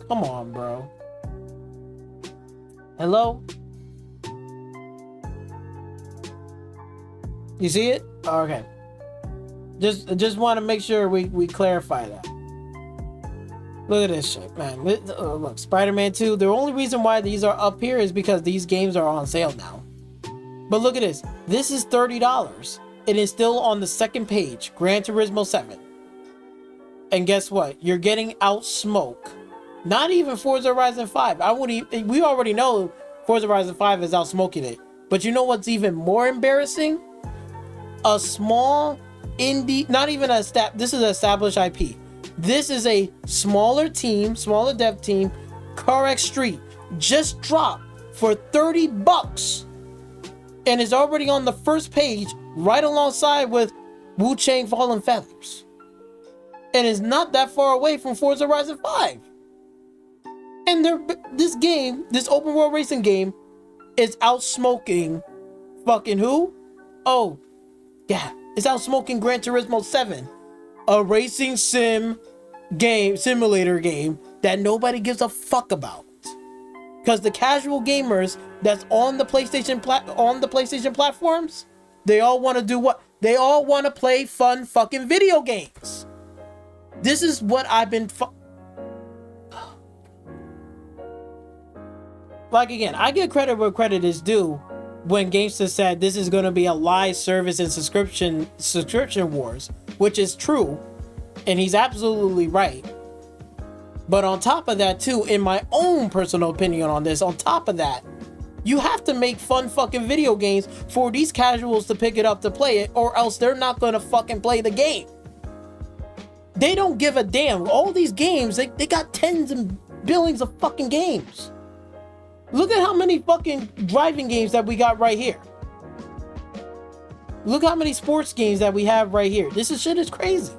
Come on, bro. Hello? You see it? Okay. Just want to make sure we clarify that. Look at this shit, man. Look, Spider-Man 2. The only reason why these are up here is because these games are on sale now. But look at this. This is $30. It is still on the second page. Gran Turismo 7. And guess what? You're getting out smoke. Not even Forza Horizon 5. We already know Forza Horizon 5 is out smoking it. But you know what's even more embarrassing? A small indie, not even this is an established IP. This is a smaller dev team, CarX Street, just dropped for $30 and is already on the first page right alongside with Wu Chang Fallen Feathers. And is not that far away from Forza Horizon 5. And this open world racing game is outsmoking fucking who? Oh, yeah, it's outsmoking Gran Turismo 7, a racing simulator game that nobody gives a fuck about. Because the casual gamers that's on the PlayStation platforms, they all want to do what? They all want to play fun fucking video games. This is what I've been like, again, I give credit where credit is due when GameStop said this is going to be a live service and subscription wars, which is true, and he's absolutely right. But on top of that too, in my own personal opinion on this, on top of that, you have to make fun fucking video games for these casuals to pick it up to play it, or else they're not going to fucking play the game. They don't give a damn. All these games, they got tens and billions of fucking games. Look at how many fucking driving games that we got right here. Look how many sports games that we have right here. This shit is crazy.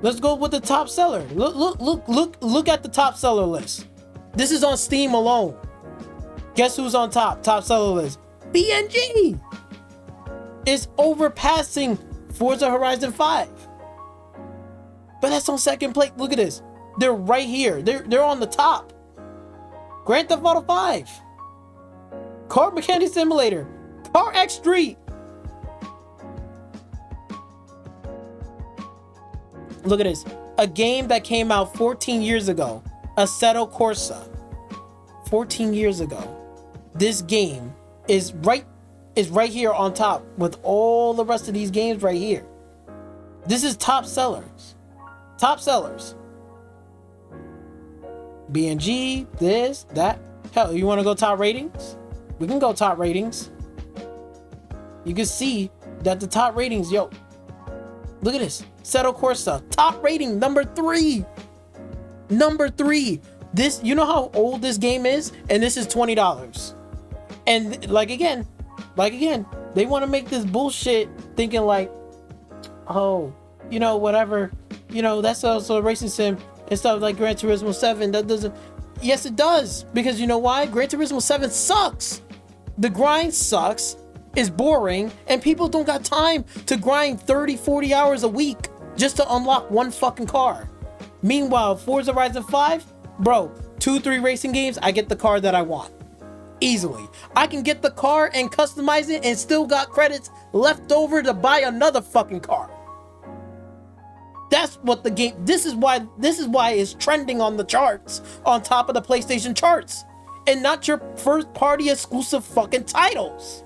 Let's go with the top seller. Look at the top seller list. This is on Steam alone. Guess who's on top? Top seller list. BNG is overpassing Forza Horizon 5. But that's on second place. Look at this. They're right here. They're on the top. Grand Theft Auto 5. Car Mechanic Simulator. Car X Street. Look at this. A game that came out 14 years ago. Assetto Corsa. 14 years ago. This game is right here on top with all the rest of these games right here. This is top sellers. Top sellers. BNG, this, that. Hell, you want to go top ratings? We can go top ratings. You can see that the top ratings, yo. Look at this. Assetto Corsa, top rating, number 3. Number 3. This, you know how old this game is? And this is $20. And like again, they want to make this bullshit thinking like, oh, you know, whatever, you know, that's also a racing sim and stuff like Gran Turismo 7. That doesn't, yes, it does. Because you know why? Gran Turismo 7 sucks. The grind sucks, is boring, and people don't got time to grind 30, 40 hours a week just to unlock one fucking car. Meanwhile, Forza Horizon 5, bro, 2-3 racing games, I get the car that I want. Easily. I can get the car and customize it and still got credits left over to buy another fucking car. That's what the game, this is why it's trending on the charts, on top of the PlayStation charts, and not your first party exclusive fucking titles.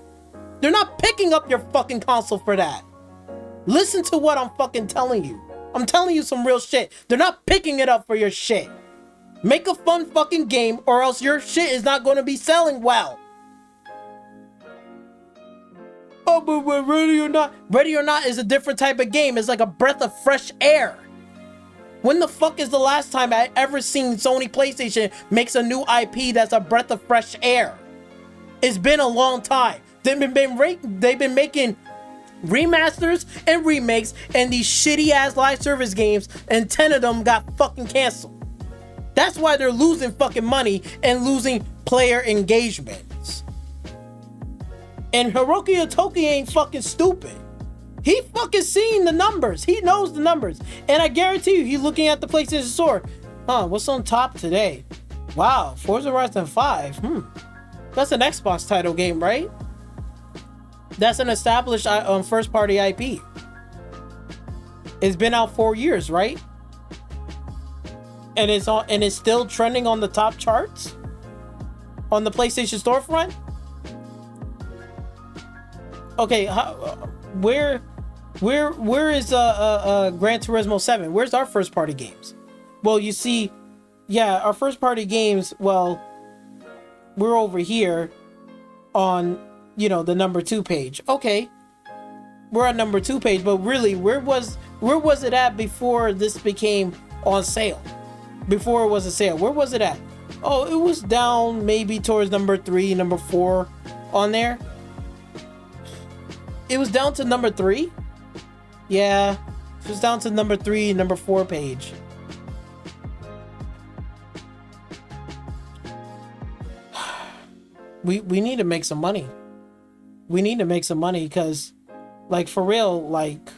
They're not picking up your fucking console for that. Listen to what I'm fucking telling you. I'm telling you some real shit. They're not picking it up for your shit. Make a fun fucking game, or else your shit is not going to be selling well. Oh, but Ready or Not is a different type of game. It's like a breath of fresh air. When the fuck is the last time I ever seen Sony PlayStation makes a new IP that's a breath of fresh air? It's been a long time. They've been making remasters and remakes and these shitty ass live service games, and 10 of them got fucking canceled. That's why they're losing fucking money and losing player engagements. And Hiroki Totoki ain't fucking stupid. He fucking seen the numbers. He knows the numbers. And I guarantee you, he's looking at the PlayStation Store. Huh, what's on top today? Wow, Forza Horizon 5. That's an Xbox title game, right? That's an established first-party IP. It's been out 4 years, right? And it's still trending on the top charts on the PlayStation storefront. Okay, where is Gran Turismo 7? Where's our first-party games? Well, you see, yeah, our first-party games. Well, we're over here on, you know, the number 2 page. Okay, we're on number 2 page, but really, where was it at before this became on sale? Before it was a sale, where was it at? Oh, it was down maybe towards number 3, number 4 on there. It was down to number 3. Yeah, it was down to number 3, number 4 page. we need to make some money. We need to make some money because, like, for real, like,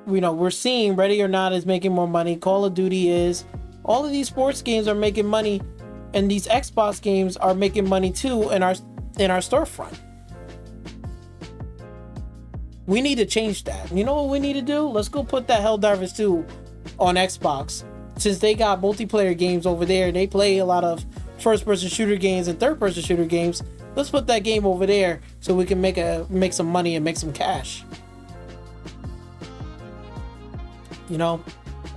you know, we're seeing Ready or Not is making more money. Call of Duty is. All of these sports games are making money, and these Xbox games are making money too in our storefront. We need to change that. You know what we need to do? Let's go put that Helldivers 2 on Xbox. Since they got multiplayer games over there, they play a lot of first-person shooter games and third-person shooter games. Let's put that game over there so we can make some money and make some cash. You know,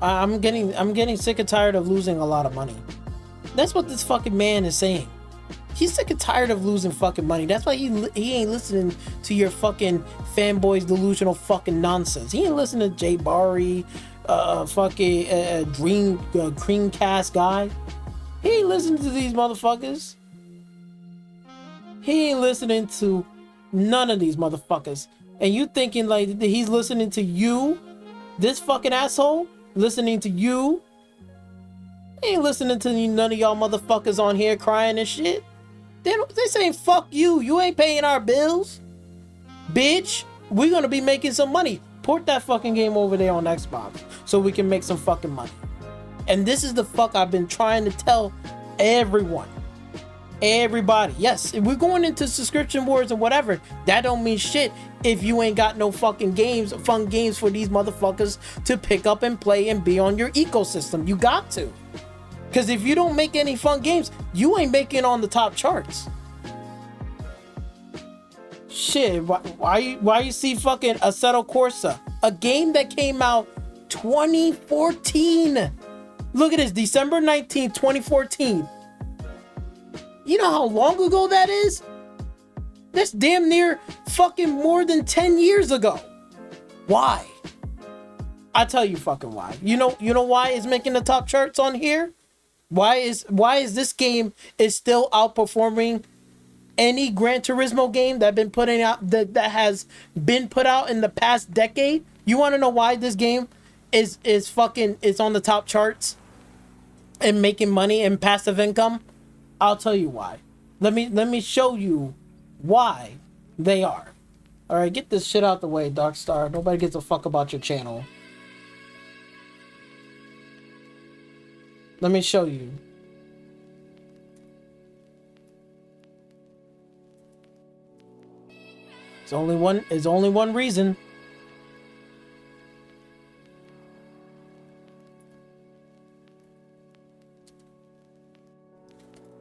I'm getting sick and tired of losing a lot of money. That's what this fucking man is saying. He's sick and tired of losing fucking money. That's why he ain't listening to your fucking fanboys delusional fucking nonsense. He ain't listening to Jay Barry, Creamcast guy. He ain't listening to these motherfuckers. He ain't listening to none of these motherfuckers. And you thinking like he's listening to you? This fucking asshole? Listening to you? He ain't listening to none of y'all motherfuckers on here crying and shit. They saying fuck you. You ain't paying our bills. Bitch, we're gonna be making some money. Port that fucking game over there on Xbox so we can make some fucking money. And this is the fuck I've been trying to tell everyone. Everybody. Yes, if we're going into subscription wars and whatever, that don't mean shit if you ain't got no fucking games, fun games for these motherfuckers to pick up and play and be on your ecosystem. You got to. Because if you don't make any fun games, you ain't making on the top charts. Shit, why you see fucking Assetto Corsa? A game that came out 2014. Look at this, December 19th, 2014. You know how long ago that is? That's damn near fucking more than 10 years ago. Why? I tell you fucking why. You know why it's making the top charts on here? Why is this game is still outperforming any Gran Turismo game that has been put out in the past decade? You want to know why this game is on the top charts and making money and passive income? I'll tell you why. Let me show you why they are. All right, get this shit out the way, Darkstar. Nobody gives a fuck about your channel. Let me show you. It's only one reason.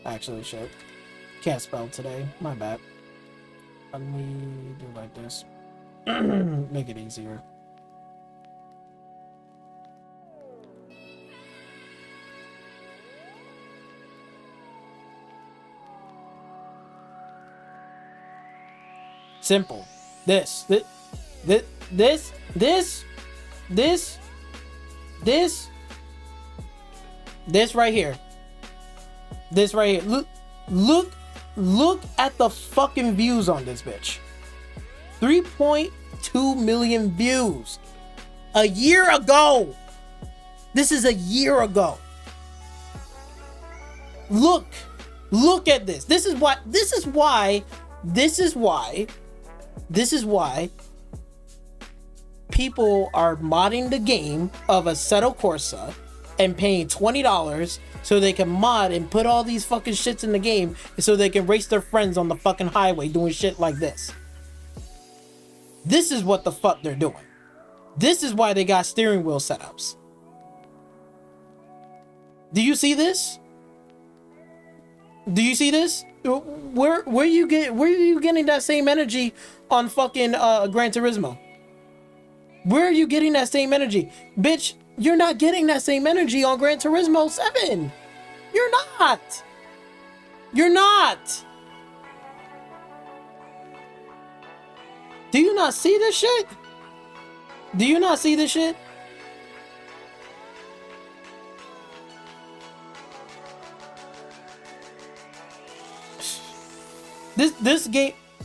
Actually, shit. Can't spell today. My bad. Let me do it like this. Make it easier. Simple. This right here. This right here. Look at the fucking views on this bitch. 3.2 million views. A year ago. This is a year ago. Look at this. This is why people are modding the game of Assetto Corsa and paying $20 so they can mod and put all these fucking shits in the game so they can race their friends on the fucking highway doing shit like this. This is what the fuck they're doing. This is why they got steering wheel setups. Do you see this? Do you see this? Where are you getting that same energy on fucking Gran Turismo? Where are you getting that same energy? Bitch, you're not getting that same energy on Gran Turismo 7. You're not. You're not. Do you not see this shit? Do you not see this shit?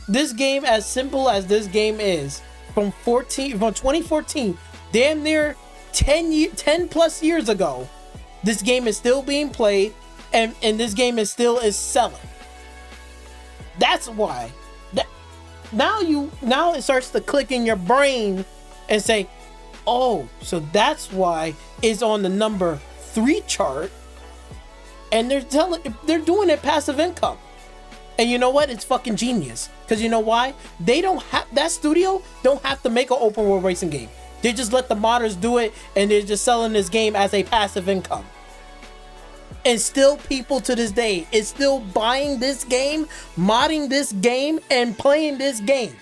This game, as simple as this game is, from 2014, damn near 10 plus years ago, this game is still being played, and this game is selling. That's why. Now it starts to click in your brain and say, oh, so that's why it's on the number 3 chart, and they're doing it passive income. And you know what? It's fucking genius. Because you know why? That studio don't have to make an open world racing game. They just let the modders do it, and they're just selling this game as a passive income. And still, people to this day is still buying this game, modding this game, and playing this game.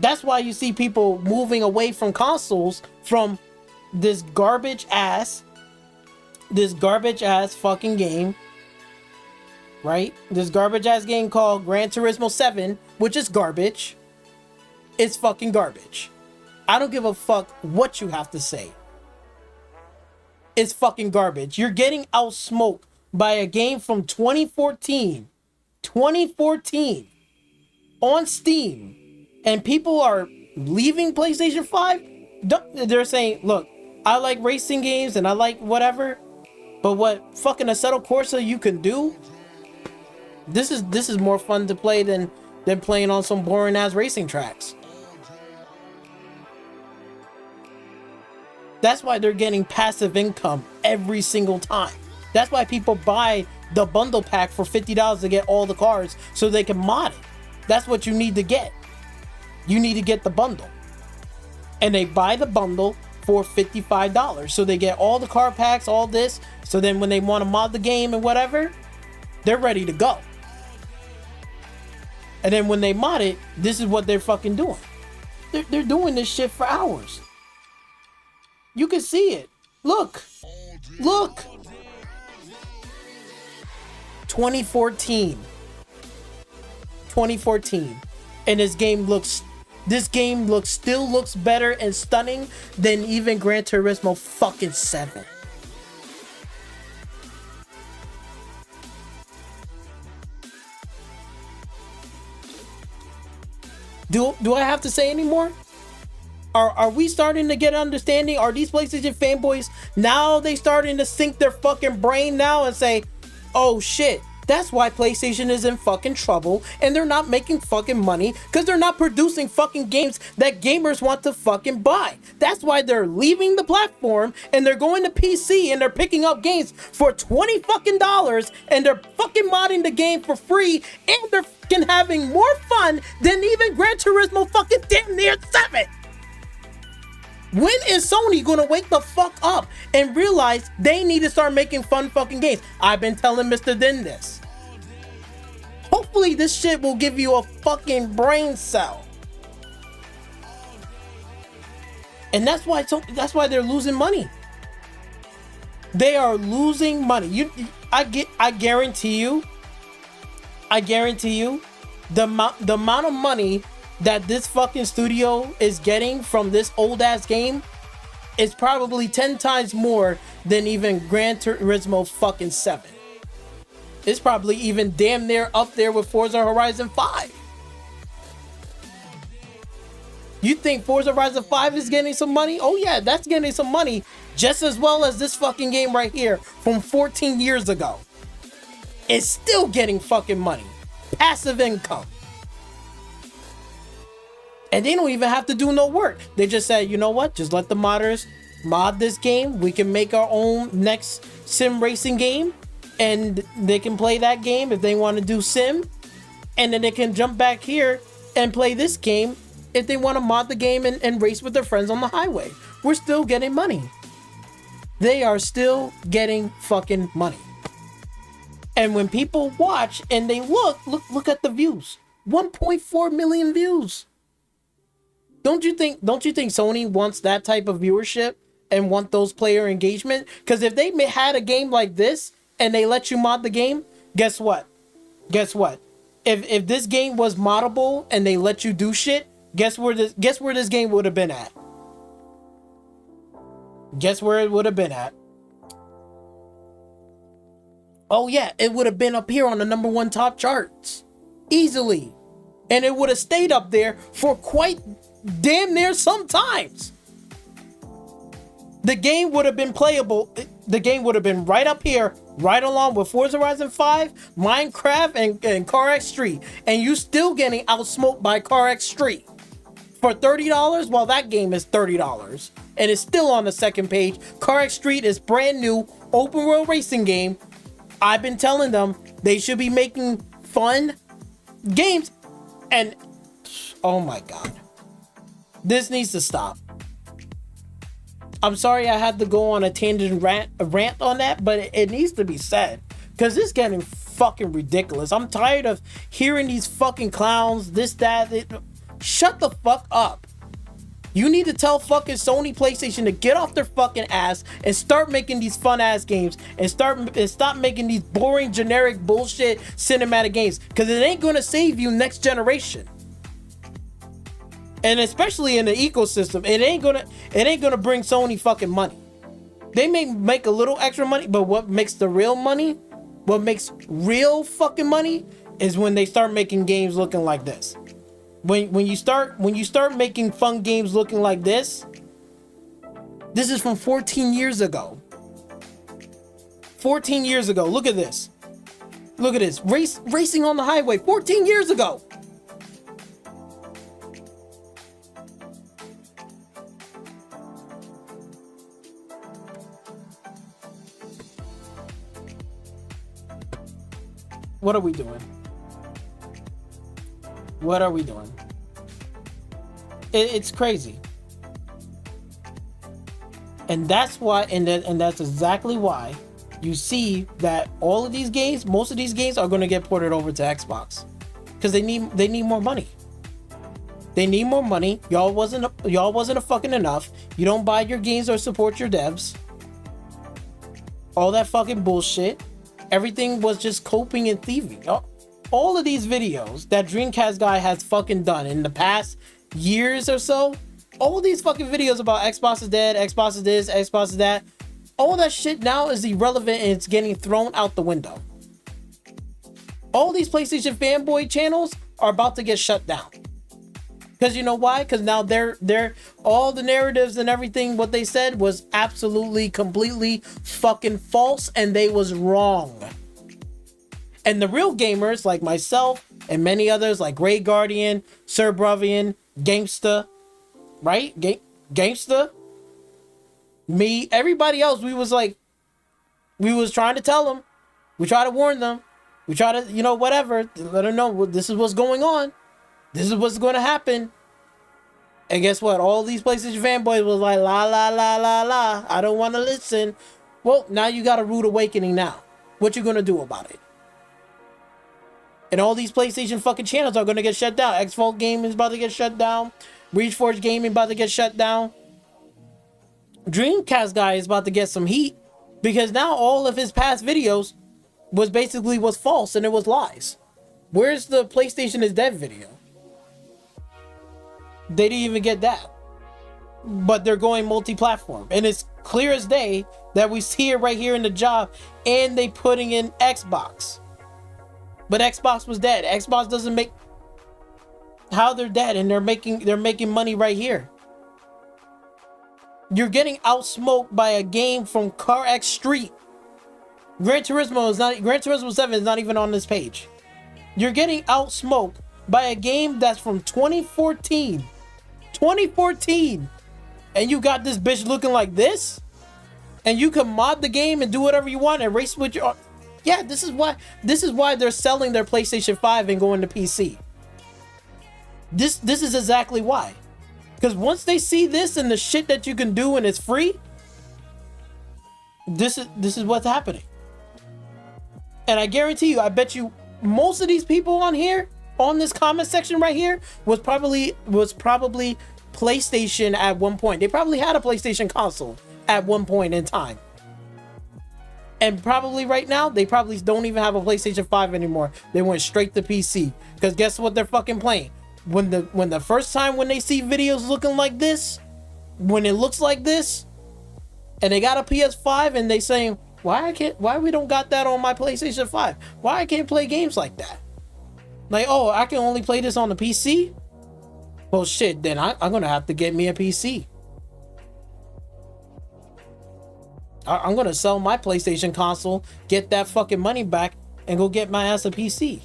That's why you see people moving away from consoles, from this garbage ass fucking game, right? This garbage ass game called Gran Turismo 7, which is garbage. It's fucking garbage. I don't give a fuck what you have to say. It's fucking garbage. You're getting outsmoked by a game from 2014 on Steam, and people are leaving PlayStation 5. They're saying, look, I like racing games and I like whatever, but what fucking Assetto Corsa you can do, this is more fun to play than playing on some boring ass racing tracks. That's why they're getting passive income every single time. That's why people buy the bundle pack for $50 to get all the cars so they can mod it. That's what you need to get. You need to get the bundle. And they buy the bundle for $55. So they get all the car packs, all this. So then when they want to mod the game and whatever, they're ready to go. And then when they mod it, this is what they're fucking doing. They're doing this shit for hours. You can see it. Look. 2014. And this game still looks better and stunning than even Gran Turismo fucking 7. Do I have to say any more? Are we starting to get understanding? Are these PlayStation fanboys now they starting to sink their fucking brain now and say, oh shit, that's why PlayStation is in fucking trouble and they're not making fucking money because they're not producing fucking games that gamers want to fucking buy. That's why they're leaving the platform and they're going to PC and they're picking up games for $20 fucking dollars and they're fucking modding the game for free and they're fucking having more fun than even Gran Turismo fucking damn near 7. When is Sony gonna wake the fuck up and realize they need to start making fun fucking games? I've been telling Mr. Din this. Hopefully this shit will give you a fucking brain cell. And that's why they're losing money. They are losing money. I guarantee you the amount of money that this fucking studio is getting from this old ass game is probably 10 times more than even Gran Turismo fucking 7. It's probably even damn near up there with Forza Horizon 5. You think Forza Horizon 5 is getting some money? Oh yeah, that's getting some money just as well as this fucking game right here from 14 years ago. It's still getting fucking money. Passive income. And they don't even have to do no work. They just say, you know what? Just let the modders mod this game. We can make our own next sim racing game. And they can play that game if they want to do sim. And then they can jump back here and play this game if they want to mod the game and race with their friends on the highway. We're still getting money. They are still getting fucking money. And when people watch and they look at the views. 1.4 million views. Don't you think Sony wants that type of viewership and want those player engagement? Because if they had a game like this and they let you mod the game, guess what? If this game was moddable and they let you do shit, guess where this game would have been at? Guess where it would have been at? Oh yeah, it would have been up here on the #1 top charts. Easily. And it would have stayed up there for quite damn near sometimes. The game would have been playable. the game would have been right up here, right along with Forza Horizon 5, Minecraft, and Car X Street. And you still getting outsmoked by Car X Street for $30, while that game is $30. And it's still on the second page. Car X Street is brand new, open world racing game. I've been telling them they should be making fun games. And, oh my God. This needs to stop. I'm sorry I had to go on a tangent rant on that, but it needs to be said. Because it's getting fucking ridiculous. I'm tired of hearing these fucking clowns, this, that. Shut the fuck up. You need to tell fucking Sony PlayStation to get off their fucking ass and start making these fun ass games and stop making these boring generic bullshit cinematic games, because it ain't gonna save you next generation. And especially in the ecosystem, it ain't gonna bring Sony fucking money. They may make a little extra money, but what makes the real money, what makes real fucking money, is when they start making games looking like this. When you start making fun games looking like this is from 14 years ago. 14 years ago. Look at this. Look at this. Racing on the highway 14 years ago. What are we doing? What are we doing? It's crazy. And that's why, and that's exactly why you see that all of these games, most of these games are going to get ported over to Xbox, because they need more money. They need more money. Y'all wasn't a fucking enough. You don't buy your games or support your devs. All that fucking bullshit. Everything was just coping and thieving. All of these videos that Dreamcast guy has fucking done in the past years or so, all these fucking videos about Xbox is dead, Xbox is this, Xbox is that, all that shit now is irrelevant and it's getting thrown out the window. All these PlayStation fanboy channels are about to get shut down. Because you know why? Because now they're all the narratives and everything, what they said was absolutely, completely fucking false, and they was wrong. And the real gamers like myself and many others like Ray Guardian, Sir Bravian, Gamesta, right? Gamesta, me, everybody else, we was trying to tell them. We try to warn them. We try to, whatever, let them know this is what's going on. This is what's going to happen. And guess what? All these PlayStation fanboys was like, la, la, la, la, la. I don't want to listen. Well, now you got a rude awakening now. What you going to do about it? And all these PlayStation fucking channels are going to get shut down. X-Fault Gaming is about to get shut down. Reachforge Gaming about to get shut down. Dreamcast guy is about to get some heat, because now all of his past videos was false and it was lies. Where's the PlayStation is dead video? They didn't even get that. But they're going multi-platform. And it's clear as day that we see it right here in the job, and they putting in Xbox. But Xbox was dead. Xbox doesn't make... How they're dead, and they're making money right here. You're getting outsmoked by a game from Car X Street. Gran Turismo 7 is not even on this page. You're getting outsmoked by a game that's from 2014. 2014. And you got this bitch looking like this? And you can mod the game and do whatever you want and race with your... Yeah, this is why they're selling their PlayStation 5 and going to PC. This is exactly why. Because once they see this and the shit that you can do and it's free, this is what's happening. And I guarantee you, I bet you most of these people on here, on this comment section right here, was probably PlayStation at one point. They probably had a PlayStation console at one point in time. And probably right now, they probably don't even have a PlayStation 5 anymore. They went straight to PC. Because guess what they're fucking playing? When the first time when they see videos looking like this, when it looks like this, and they got a PS5 and they saying, why we don't got that on my PlayStation 5? Why I can't play games like that? Like, oh, I can only play this on the PC? Well, shit, then I'm gonna have to get me a PC. I'm gonna sell my PlayStation console, get that fucking money back, and go get my ass a PC.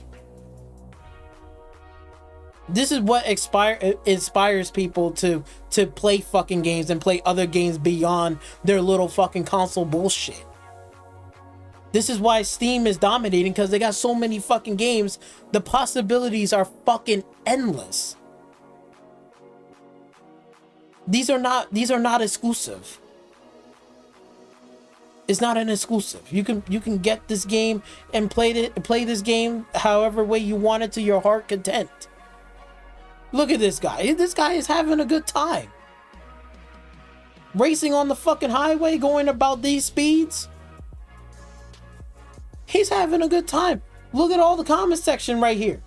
This is what inspires people to play fucking games and play other games beyond their little fucking console bullshit. This is why Steam is dominating, because they got so many fucking games. The possibilities are fucking endless. These are not exclusive. It's not an exclusive. You can get this game and play this game however way you want it to your heart content. Look at this guy. This guy is having a good time. Racing on the fucking highway, going about these speeds. He's having a good time. Look at all the comment section right here.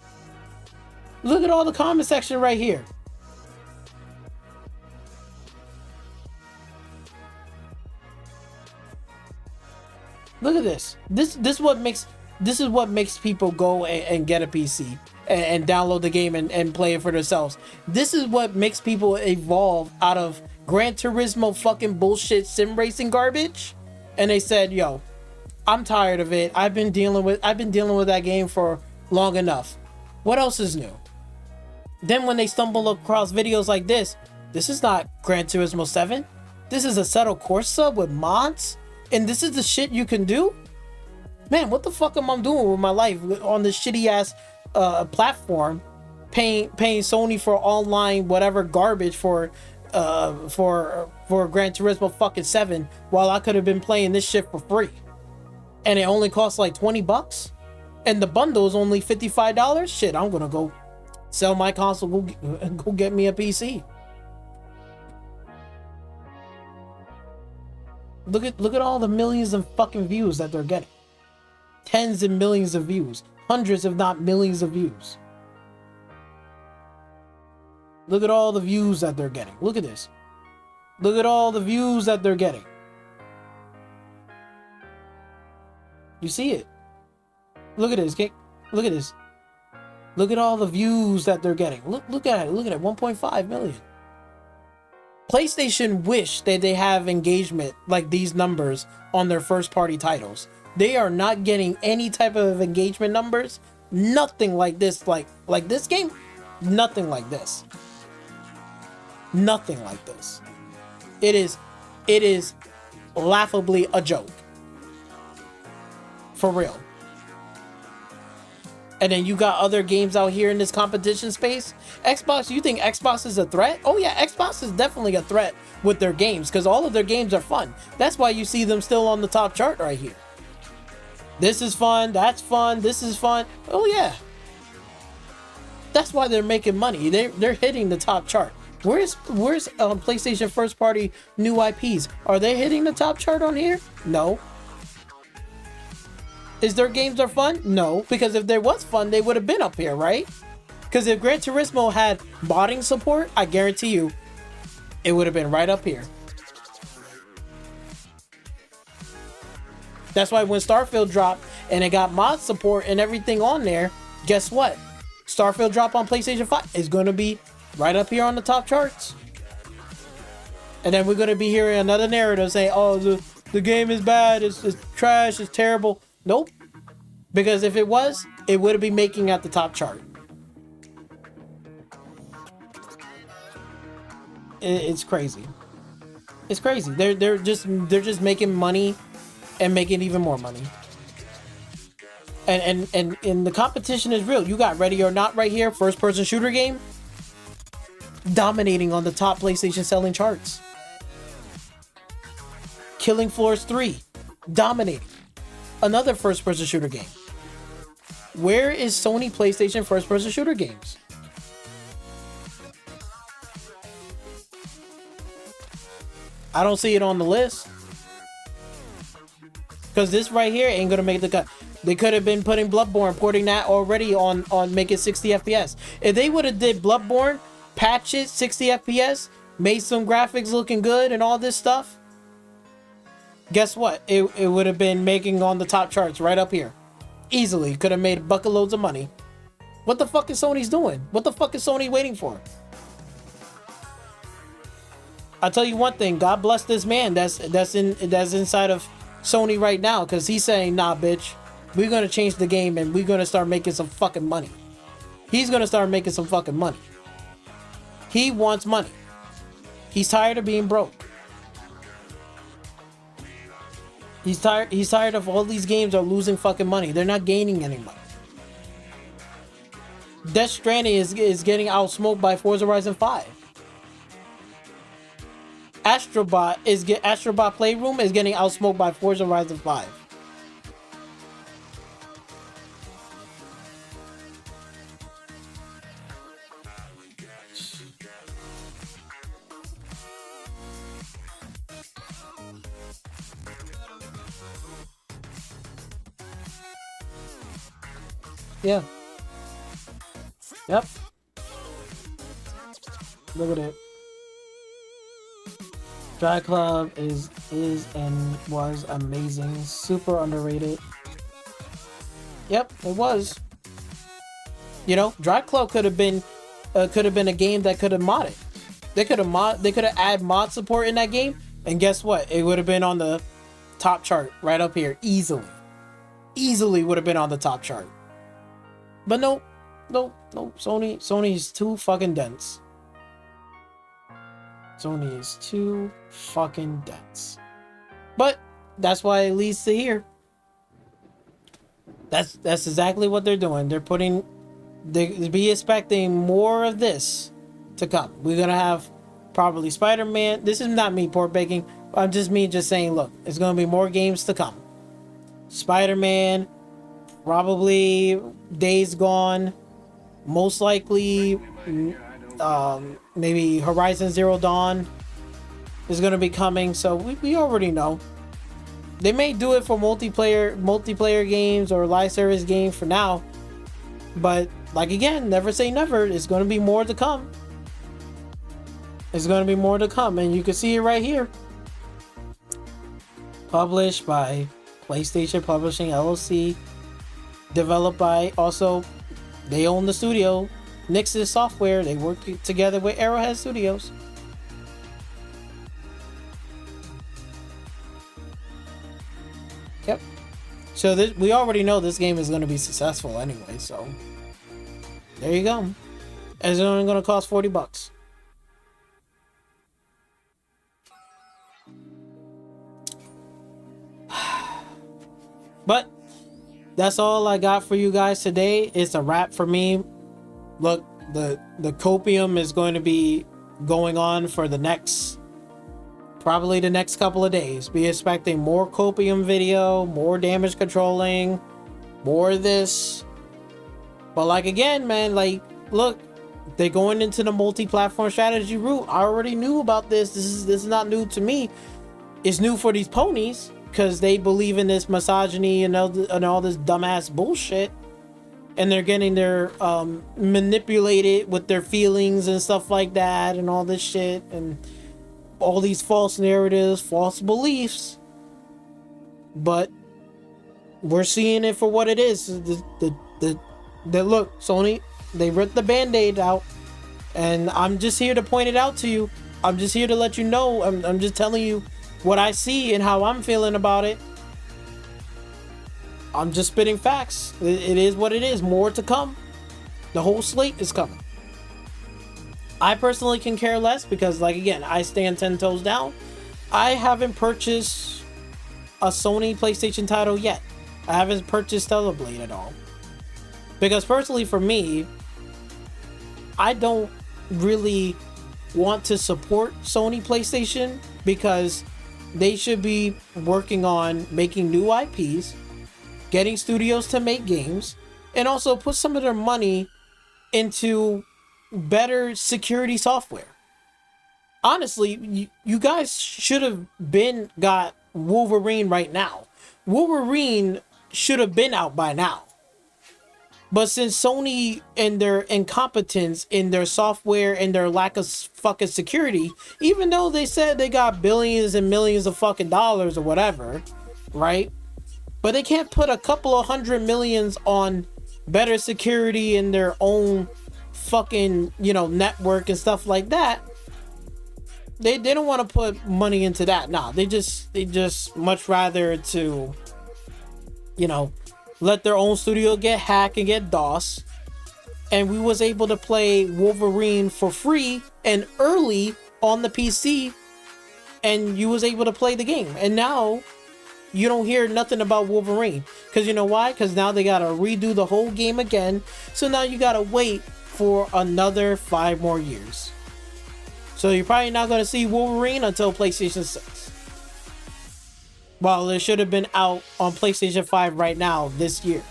Look at all the comment section right here. Look at this. This is what makes people go and get a PC and download the game and play it for themselves. This is what makes people evolve out of Gran Turismo fucking bullshit sim racing garbage. And they said, yo, I'm tired of it. I've been dealing with that game for long enough. What else is new? Then when they stumble across videos like this is not Gran Turismo 7. This is Assetto Corsa with mods. And this is the shit you can do? Man, what the fuck am I doing with my life on this shitty ass platform, paying Sony for online whatever garbage for Gran Turismo fucking 7, while I could have been playing this shit for free. And it only costs like $20, and the bundle is only $55. Shit, I'm gonna go sell my console, go get me a PC. Look at all the millions of fucking views that they're getting. Tens of millions of views. Hundreds, if not millions of views. Look at all the views that they're getting. Look at this. Look at all the views that they're getting. You see it? Look at this. Look at this. Look at all the views that they're getting. Look at it. Look at it. 1.5 million. PlayStation wish that they have engagement like these numbers on their first party titles. They are not getting any type of engagement numbers. Nothing like this, like this game. Nothing like this. Nothing like this. It is laughably a joke. For real. And then you got other games out here in this competition space. Xbox, you think Xbox is a threat? Oh yeah, Xbox is definitely a threat with their games, because all of their games are fun. That's why you see them still on the top chart right here. This is fun, that's fun, this is fun. Oh yeah. That's why they're making money. They're hitting the top chart. Where's PlayStation first party new IPs? Are they hitting the top chart on here? No. Is their games are fun? No, because if there was fun, they would have been up here, right? Because if Gran Turismo had modding support, I guarantee you, it would have been right up here. That's why when Starfield dropped and it got mod support and everything on there, guess what? Starfield drop on PlayStation 5 is going to be right up here on the top charts. And then we're going to be hearing another narrative saying, oh, the game is bad, it's trash, it's terrible. Nope. Because if it was, it would be making at the top chart. It's crazy. It's crazy. They're just making money and making even more money. And the competition is real. You got Ready or Not right here, first person shooter game, dominating on the top PlayStation selling charts. Killing Floors 3, dominating. Another first-person shooter game. Where is Sony PlayStation first-person shooter games? I don't see it on the list. Because this right here ain't gonna make the cut. They could have been putting Bloodborne, porting that already on make it 60 FPS. If they would have did Bloodborne, patch it 60 FPS, made some graphics looking good and all this stuff, guess what? It would have been making on the top charts right up here. Easily. Could have made bucket loads of money. What the fuck is Sony's doing? What the fuck is Sony waiting for? I'll tell you one thing. God bless this man that's inside of Sony right now, because he's saying, nah, bitch, we're gonna change the game and we're gonna start making some fucking money. He's gonna start making some fucking money. He wants money. He's tired of being broke. He's tired of all these games are losing fucking money. They're not gaining any money. Death Stranding is getting outsmoked by Forza Horizon 5. Astrobot Playroom is getting outsmoked by Forza Horizon 5. Yeah. Yep. Look at it. Drive Club is and was amazing. Super underrated. Yep, it was. You know, Drive Club could have been a game that could have modded. They could have add mod support in that game, and guess what? It would have been on the top chart right up here easily. Easily would have been on the top chart. But no. Sony is too fucking dense. Sony is too fucking dense. But that's why it leads to here. That's exactly what they're doing. They be expecting more of this to come. We're gonna have probably Spider-Man. This is not me pork baking. I'm just saying, look, it's gonna be more games to come. Spider-Man, probably Days Gone, most likely maybe Horizon Zero Dawn is going to be coming. So we already know. They may do it for multiplayer games or live service games for now, but like again, never say never. It's going to be more to come. It's going to be more to come, and you can see it right here. Published by PlayStation Publishing LLC. Developed by, also, they own the studio, Nix's Software. They work together with Arrowhead Studios. Yep. So we already know this game is going to be successful anyway, so there you go. And it's only going to cost $40. But that's all I got for you guys today. It's a wrap for me. Look, the copium is going to be going on for probably the next couple of days. Be expecting more copium video, more damage controlling, more of this. But like again, man, like look, they're going into the multi-platform strategy route. I already knew about this. This is not new to me. It's new for these ponies, because they believe in this misogyny and all this dumbass bullshit, and they're getting their manipulated with their feelings and stuff like that, and all this shit, and all these false narratives, false beliefs. But we're seeing it for what it is. Look, Sony, they ripped the band-aid out, and I'm just here to point it out to you. I'm just here to let you know. I'm just telling you what I see and how I'm feeling about it. I'm just spitting facts. It is what it is. More to come. The whole slate is coming. I personally can care less because, like, again, I stand 10 toes down. I haven't purchased a Sony PlayStation title yet. I haven't purchased Stellar Blade at all. Because personally for me, I don't really want to support Sony PlayStation, because they should be working on making new IPs, getting studios to make games, and also put some of their money into better security software. Honestly, you guys should have got Wolverine right now. Wolverine should have been out by now. But since Sony and their incompetence in their software and their lack of fucking security, even though they said they got billions and millions of fucking dollars or whatever, right? But they can't put a couple of $100 million on better security in their own fucking, network and stuff like that. They don't want to put money into that. Nah, they just much rather to, you know, let their own studio get hacked and get DOS. And we was able to play Wolverine for free and early on the PC, and you was able to play the game. And now you don't hear nothing about Wolverine, because you know why? Because now they gotta redo the whole game again. So now you gotta wait for another 5 more years. So you're probably not gonna see Wolverine until PlayStation 6. Well, it should have been out on PlayStation 5 right now this year.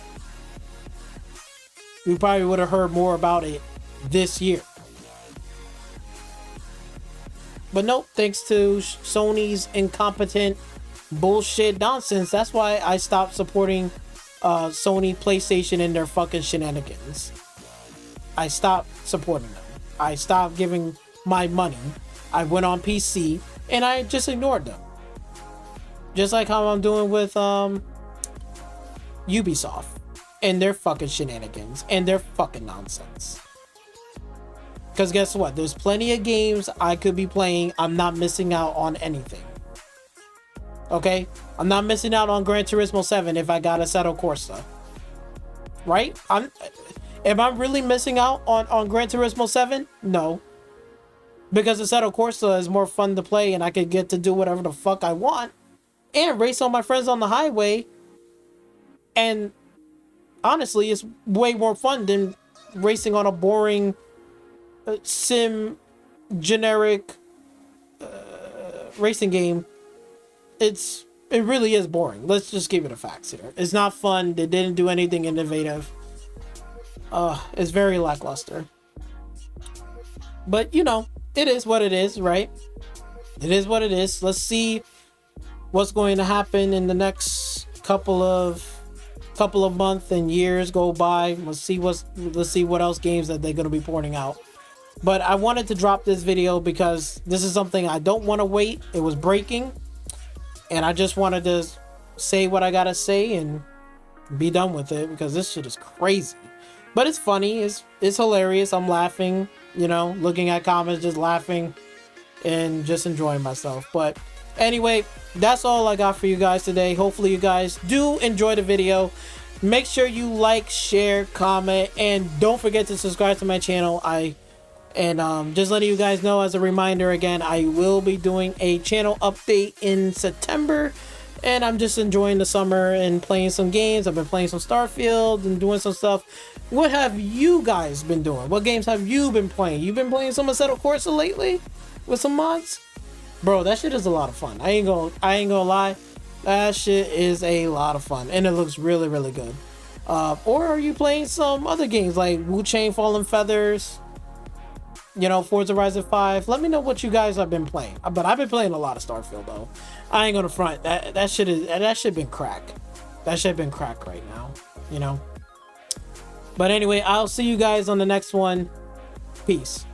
We probably would have heard more about it this year. But nope, thanks to Sony's incompetent bullshit nonsense, that's why I stopped supporting Sony PlayStation and their fucking shenanigans. I stopped supporting them. I stopped giving my money. I went on PC and I just ignored them. Just like how I'm doing with Ubisoft and their fucking shenanigans and their fucking nonsense. Because guess what? There's plenty of games I could be playing. I'm not missing out on anything. Okay? I'm not missing out on Gran Turismo 7 if I got Assetto Corsa. Right? Am I really missing out on Gran Turismo 7? No. Because Assetto Corsa is more fun to play and I could get to do whatever the fuck I want and race on my friends on the highway. And honestly, it's way more fun than racing on a boring sim generic racing game. It really is boring. Let's just give it a facts here. It's not fun. They didn't do anything innovative. It's very lackluster. But you know, it is what it is, right? It is what it is. Let's see what's going to happen in the next couple of months and years go by. Let's see what else games that they're going to be porting out. But I wanted to drop this video because this is something I don't want to wait. It was breaking, and I just wanted to say what I gotta say and be done with it because this shit is crazy. But it's funny. It's hilarious. I'm laughing, you know, looking at comments, just laughing and just enjoying myself. But anyway, that's all I got for you guys today. Hopefully you guys do enjoy the video. Make sure you like, share, comment, and don't forget to subscribe to my channel. Just letting you guys know as a reminder again, I will be doing a channel update in September, and I'm just enjoying the summer and playing some games. I've been playing some Starfield and doing some stuff. What have you guys been doing? What games have you been playing? You've been playing some Assetto Corsa lately with some mods? Bro, that shit is a lot of fun. I ain't gonna lie. That shit is a lot of fun, and it looks really, really good. Or are you playing some other games like Wu Chain Fallen Feathers? You know, Forza Horizon 5. Let me know what you guys have been playing. But I've been playing a lot of Starfield though. I ain't gonna front. That shit been crack. That shit been crack right now. You know. But anyway, I'll see you guys on the next one. Peace.